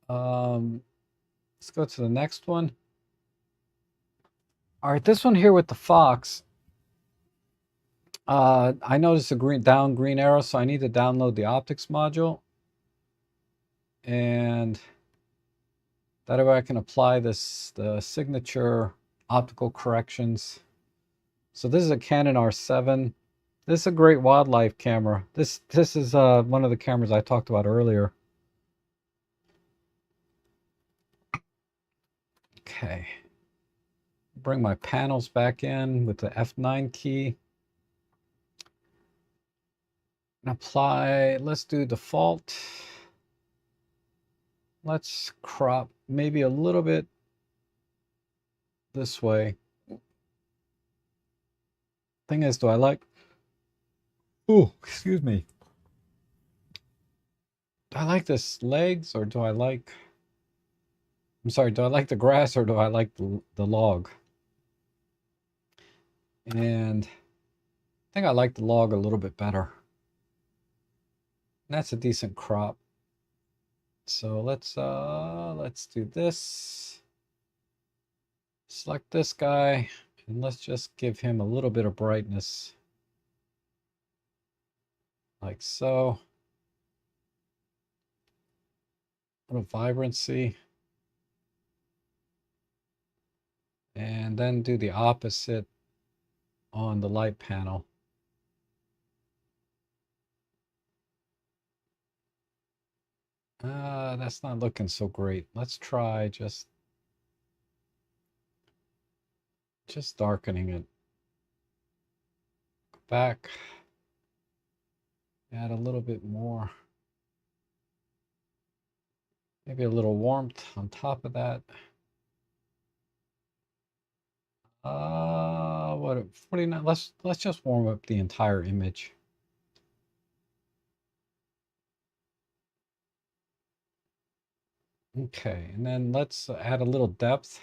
Let's go to the next one. All right, this one here with the fox. I noticed a green arrow, so I need to download the optics module. And that way I can apply the signature optical corrections. So this is a Canon R7. This is a great wildlife camera. This is one of the cameras I talked about earlier. Okay. Bring my panels back in with the F9 key. And apply, let's do default. Let's crop maybe a little bit this way. Thing is, do I like, oh, excuse me. Do I like this legs or do I like, I'm sorry, do I like the grass or do I like the log? And I think I like the log a little bit better. And that's a decent crop. So let's do this. Select this guy and let's just give him a little bit of brightness. Like so. A little vibrancy. And then do the opposite on the light panel. That's not looking so great. Let's try just darkening it. Go back. Add a little bit more. Maybe a little warmth on top of that. What 49? Let's just warm up the entire image. Okay, and then let's add a little depth.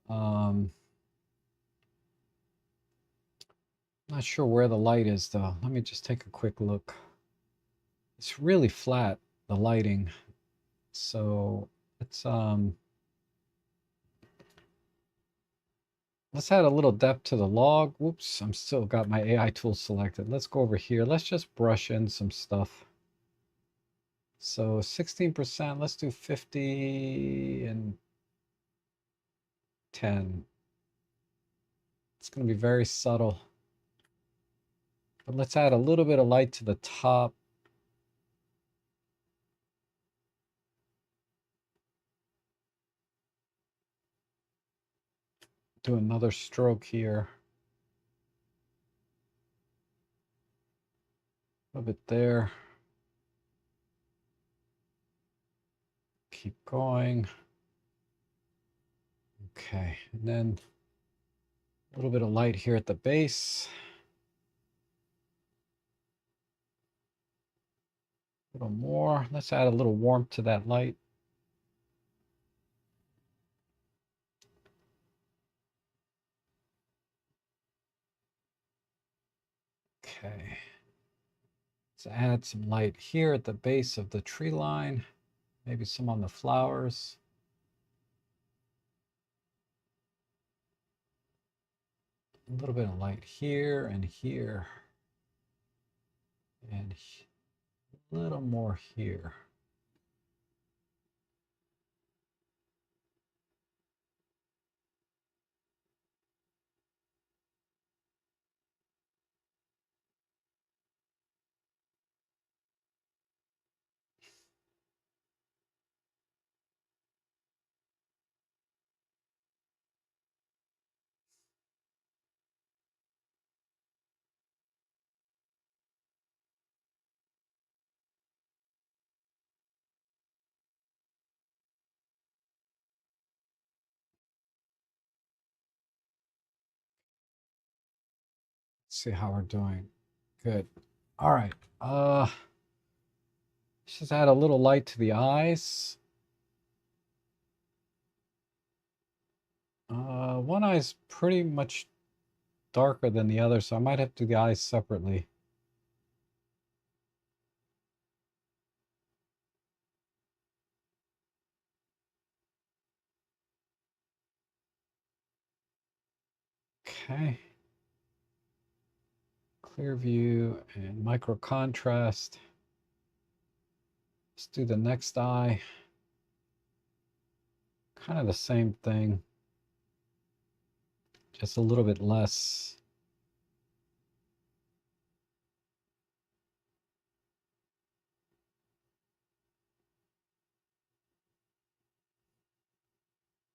Not sure where the light is though. Let me just take a quick look. It's really flat, the lighting. So let's add a little depth to the log. Whoops, I'm still got my AI tool selected. Let's go over here. Let's just brush in some stuff. So 16%, let's do 50 and 10. It's going to be very subtle. But let's add a little bit of light to the top. Do another stroke here. A little bit there. Keep going. Okay, and then a little bit of light here at the base. A little more. Let's add a little warmth to that light. Okay. Let's add some light here at the base of the tree line. Maybe some on the flowers. A little bit of light here and here. And a little more here. Let's see how we're doing. Good. All right. Let's just add a little light to the eyes. One eye's pretty much darker than the other, so I might have to do the eyes separately. Okay. Clear view and micro contrast. Let's do the next eye. Kind of the same thing, just a little bit less.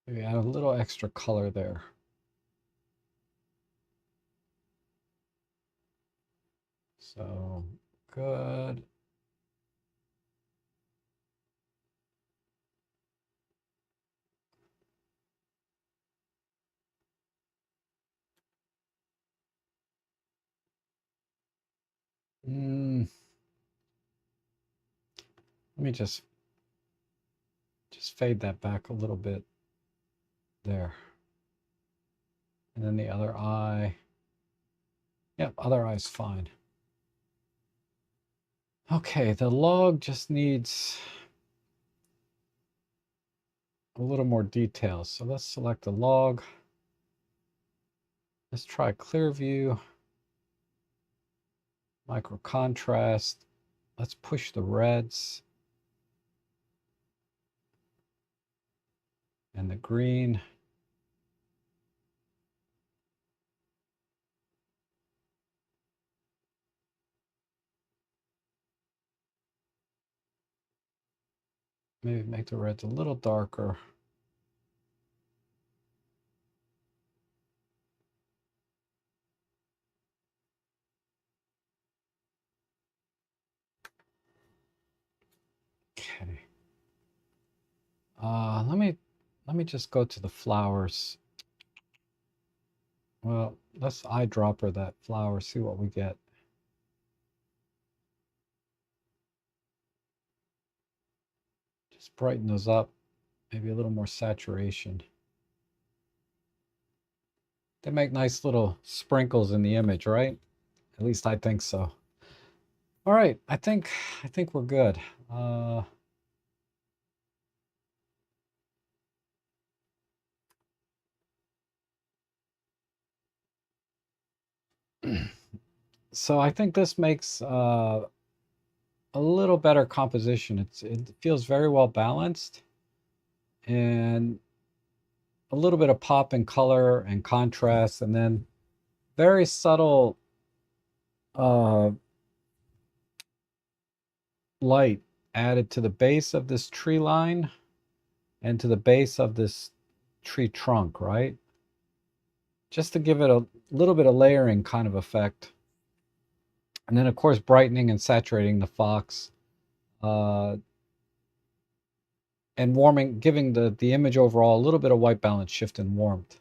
Maybe add a little extra color there. So good. Let me just fade that back a little bit there. And then the other eye. Yep, other eye's fine. Okay, the log just needs a little more detail. So let's select the log. Let's try clear view, micro contrast. Let's push the reds and the green. Maybe make the reds a little darker. Okay. Let me just go to the flowers. Well, let's eyedropper that flower, see what we get. Just brighten those up, maybe a little more saturation. They make nice little sprinkles in the image, right? At least I think so. All right, I think we're good. So I think this makes a little better composition. It feels very well balanced, and a little bit of pop and color and contrast, and then very subtle light added to the base of this tree line and to the base of this tree trunk, right? Just to give it a little bit of layering kind of effect. And then, of course, brightening and saturating the fox. And warming, giving the image overall a little bit of white balance, shift, and warmth.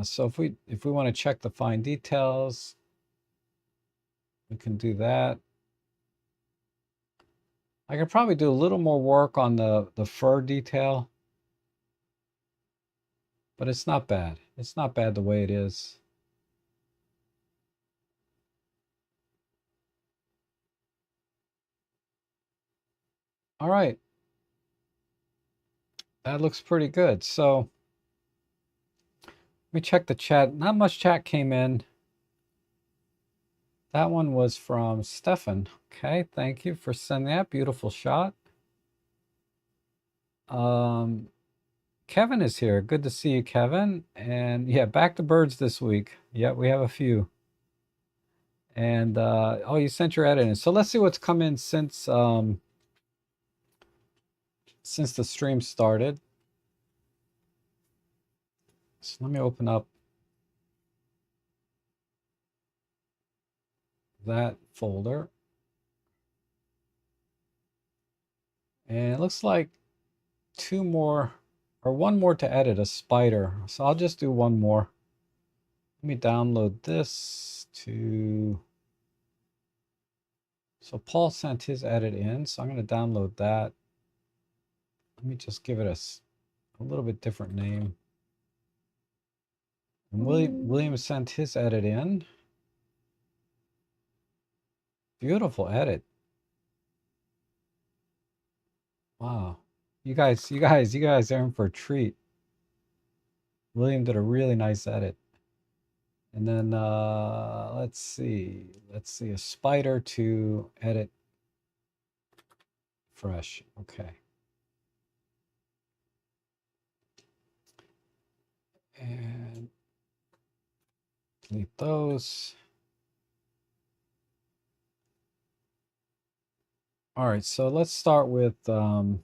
So if we want to check the fine details, we can do that. I could probably do a little more work on the fur detail, but it's not bad. It's not bad the way it is. All right. That looks pretty good. So let me check the chat. Not much chat came in. That one was from Stefan. Okay, thank you for sending that beautiful shot. Kevin is here. Good to see you, Kevin. And yeah, back to birds this week. Yeah, we have a few. And oh, you sent your edit in. So let's see what's come in since the stream started. So let me open up that folder. And it looks like two more or one more to edit, a spider. So I'll just do one more. Let me download this to, so Paul sent his edit in, so I'm going to download that. Let me just give it a little bit different name. And William sent his edit in. Beautiful edit. Wow. You guys are in for a treat. William did a really nice edit. And then let's see, a spider to edit fresh. Okay. And delete those. All right, so let's start with look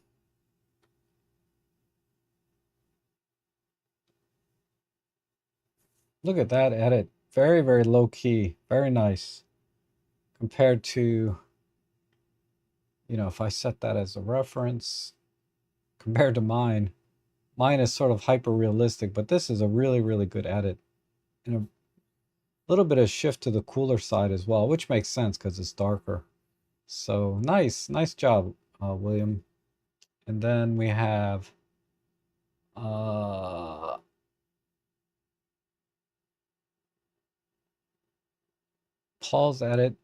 at that edit. Very, very low key. Very nice. Compared to, you know, if I set that as a reference, compared to mine. Mine is sort of hyper realistic, but this is a really, really good edit. And a little bit of shift to the cooler side as well, which makes sense because it's darker. So nice job, William. And then we have Paul's edit.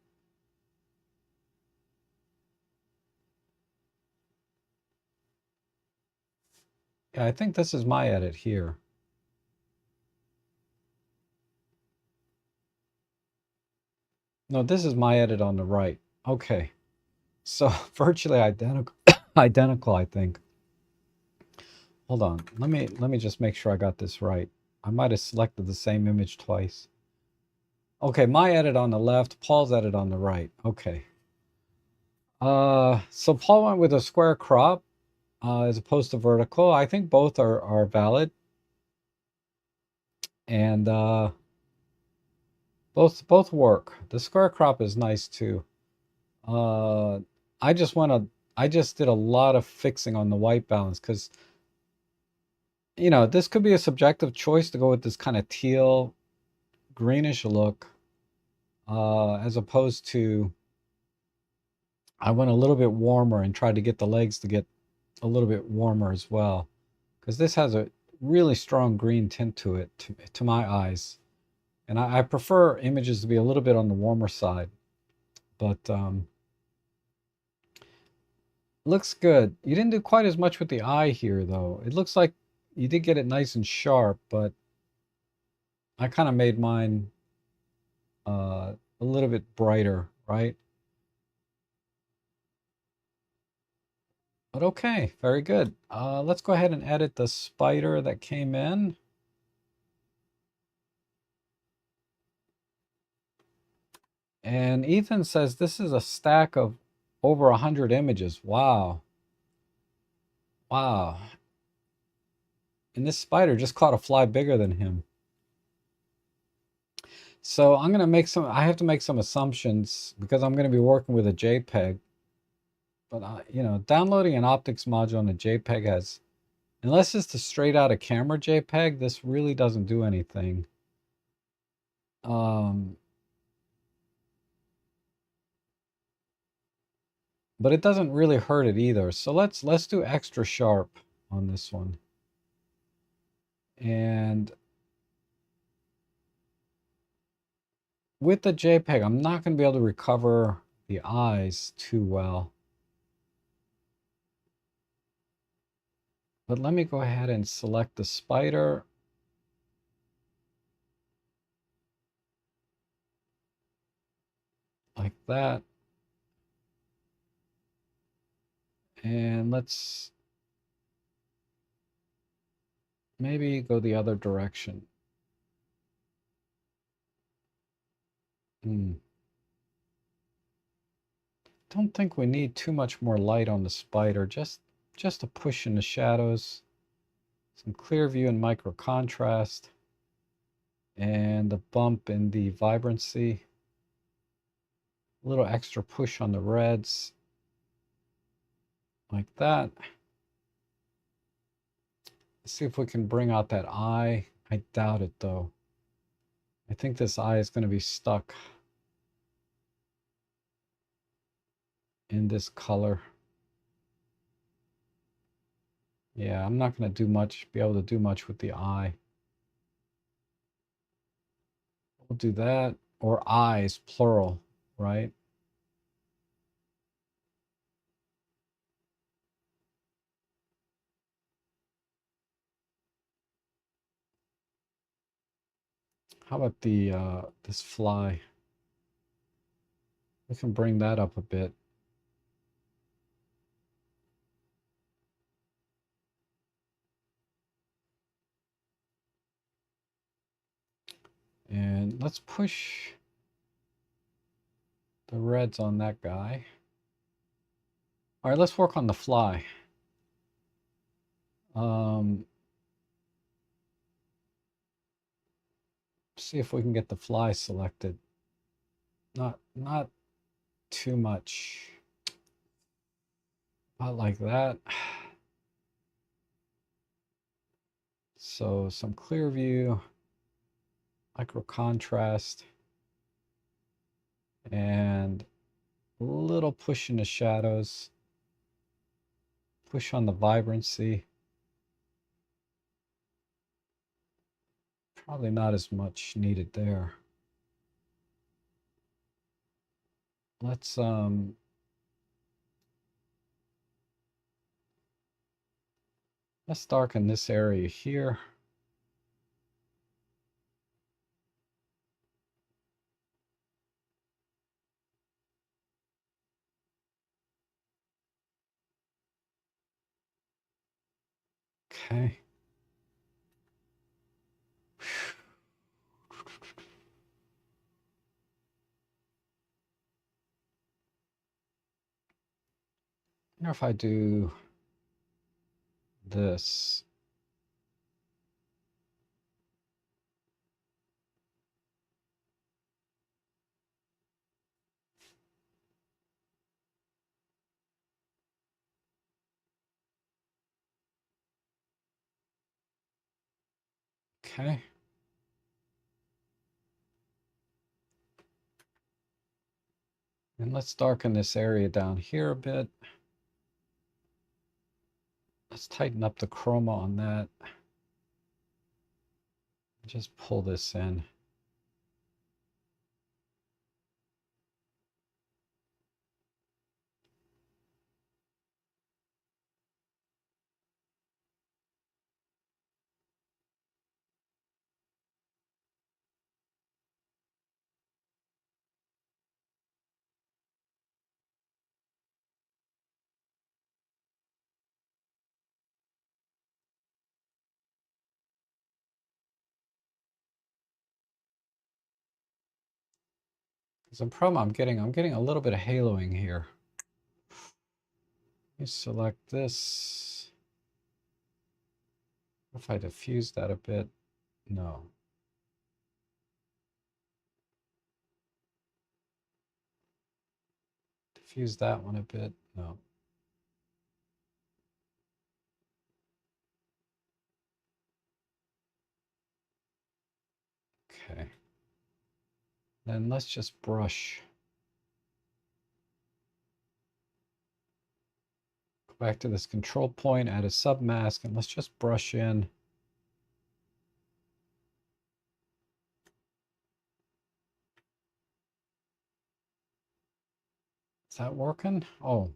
Yeah, I think this is my edit here. No, this is my edit on the right. Okay. So virtually identical, identical, I think. Hold on. Let me just make sure I got this right. I might have selected the same image twice. Okay, my edit on the left, Paul's edit on the right. Okay. So Paul went with a square crop as opposed to vertical. I think both are valid. And both work. The square crop is nice too. I just did a lot of fixing on the white balance because, you know, this could be a subjective choice to go with this kind of teal greenish look as opposed to I went a little bit warmer and tried to get the legs to get a little bit warmer as well, because this has a really strong green tint to it to my eyes, and I prefer images to be a little bit on the warmer side. But looks good. You didn't do quite as much with the eye here though. It looks like you did get it nice and sharp, but I kind of made mine a little bit brighter, right? But okay, very good. Let's go ahead and edit the spider that came in. And Ethan says this is a stack of over 100 images. Wow. Wow. And this spider just caught a fly bigger than him. So I'm going to make some, I have to make some assumptions because I'm going to be working with a JPEG. But, you know, downloading an optics module on a JPEG has, unless it's the straight out of camera JPEG, this really doesn't do anything. But it doesn't really hurt it either. So let's do extra sharp on this one. And with the JPEG, I'm not going to be able to recover the eyes too well. But let me go ahead and select the spider. Like that. And let's maybe go the other direction. Don't think we need too much more light on the spider. Just a push in the shadows. Some clear view and micro contrast. And a bump in the vibrancy. A little extra push on the reds. Like that. Let's see if we can bring out that eye. I doubt it though. I think this eye is going to be stuck in this color. Yeah, I'm not going to be able to do much with the eye. We'll do that. Or eyes, plural, right? How about the this fly? We can bring that up a bit. And let's push the reds on that guy. All right, let's work on the fly. See if we can get the fly selected. Not too much. Not like that. So some clear view, micro contrast, and a little push in the shadows. Push on the vibrancy. Probably not as much needed there. Let's darken this area here. Okay. I wonder if I do this. Okay. And let's darken this area down here a bit. Let's tighten up the chroma on that. Just pull this in. Some problem I'm getting a little bit of haloing here. Let me select this. If I diffuse that a bit, no. diffuse that one a bit. No. Okay. Then let's just brush. Go back to this control point, add a submask, and let's just brush in. Is that working? Oh.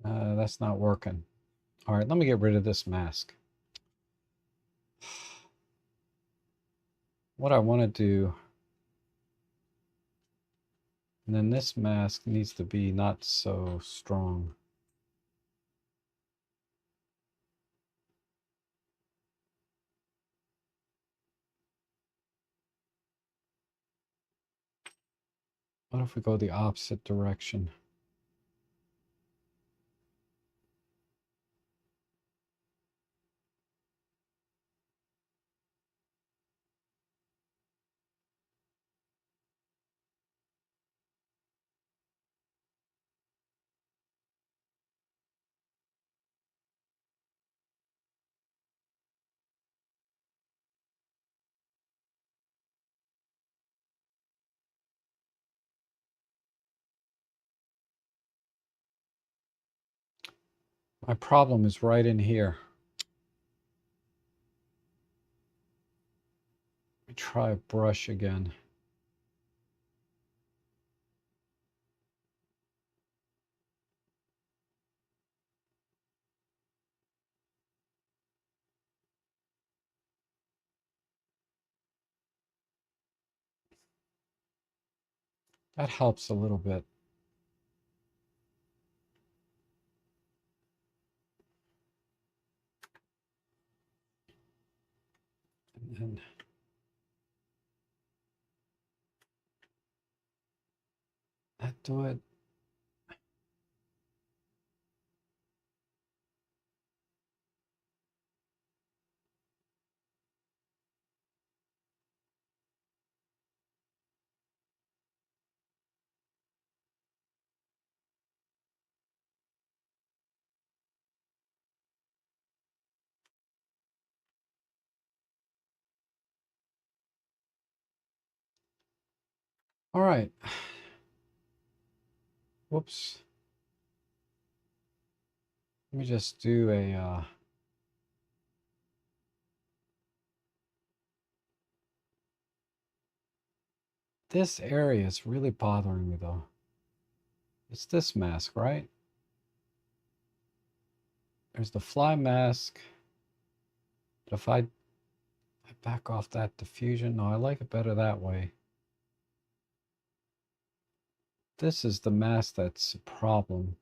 That's not working. All right, let me get rid of this mask. What I want to do, and then this mask needs to be not so strong. What if we go the opposite direction? My problem is right in here. Let me try a brush again. That helps a little bit. And that do it. All right. Whoops. Let me just do a this area is really bothering me though. It's this mask, right? There's the fly mask. But if I back off that diffusion, no, I like it better that way. This is the mask that's a problem.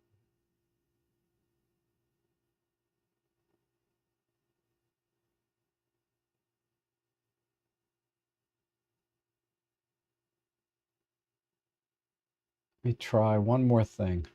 Let me try one more thing.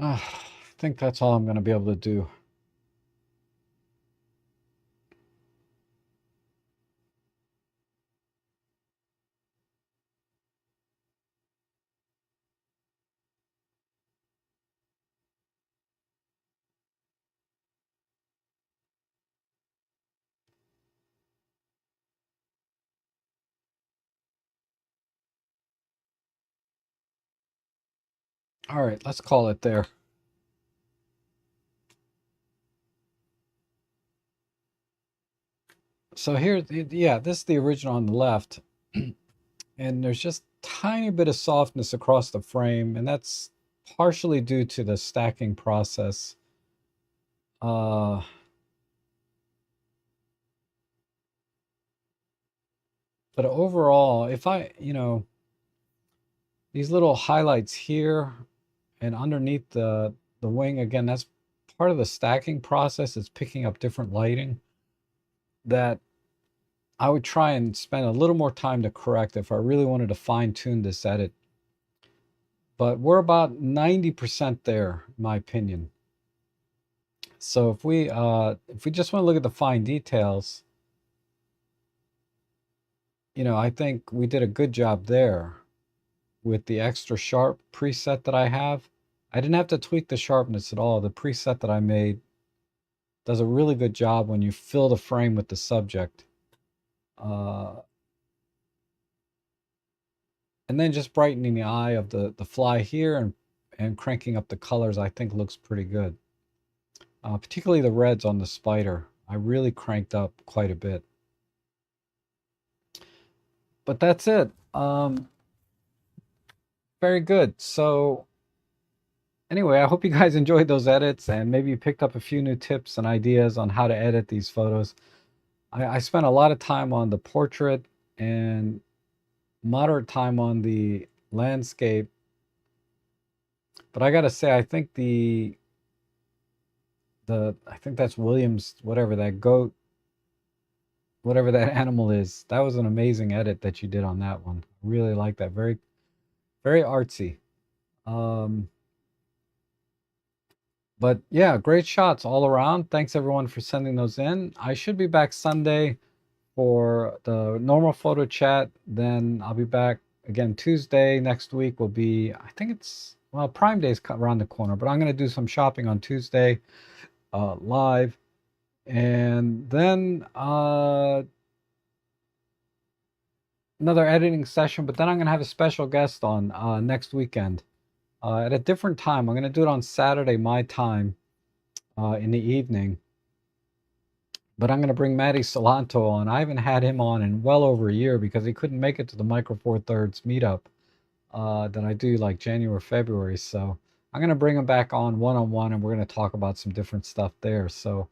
I think that's all I'm going to be able to do. All right, let's call it there. So here, yeah, this is the original on the left. And there's just tiny bit of softness across the frame, and that's partially due to the stacking process. Uh, but overall, if I, these little highlights here and underneath the wing, again, that's part of the stacking process. It's picking up different lighting that I would try and spend a little more time to correct if I really wanted to fine tune this edit. But we're about 90% there, in my opinion. So if we just want to look at the fine details, I think we did a good job there with the extra sharp preset that I have. I didn't have to tweak the sharpness at all. The preset that I made does a really good job when you fill the frame with the subject. And then just brightening the eye of the fly here and cranking up the colors, I think looks pretty good. Particularly the reds on the spider. I really cranked up quite a bit. But that's it. Very good. So anyway, I hope you guys enjoyed those edits and maybe you picked up a few new tips and ideas on how to edit these photos. I spent a lot of time on the portrait and moderate time on the landscape. But I gotta say, I think I think that's Williams, whatever that goat, whatever that animal is. That was an amazing edit that you did on that one. Really like that. Very, very artsy. But yeah, great shots all around. Thanks everyone for sending those in. I should be back Sunday for the normal photo chat. Then I'll be back again Tuesday. Next week will be, I think it's, well, Prime Day's around the corner, but I'm going to do some shopping on Tuesday live. And then another editing session, but then I'm going to have a special guest on next weekend at a different time. I'm going to do it on Saturday, my time, in the evening. But I'm going to bring Matty Solanto on. I haven't had him on in well over a year because he couldn't make it to the Micro Four Thirds meetup that I do like January, February. So I'm going to bring him back on one-on-one, and we're going to talk about some different stuff there. So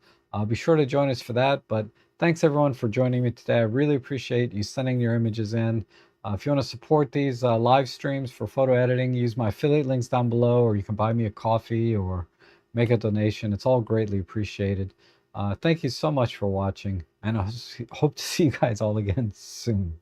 be sure to join us for that. But thanks everyone for joining me today. I really appreciate you sending your images in. If you want to support these live streams for photo editing, use my affiliate links down below, or you can buy me a coffee or make a donation. It's all greatly appreciated. Thank you so much for watching, and I hope to see you guys all again soon.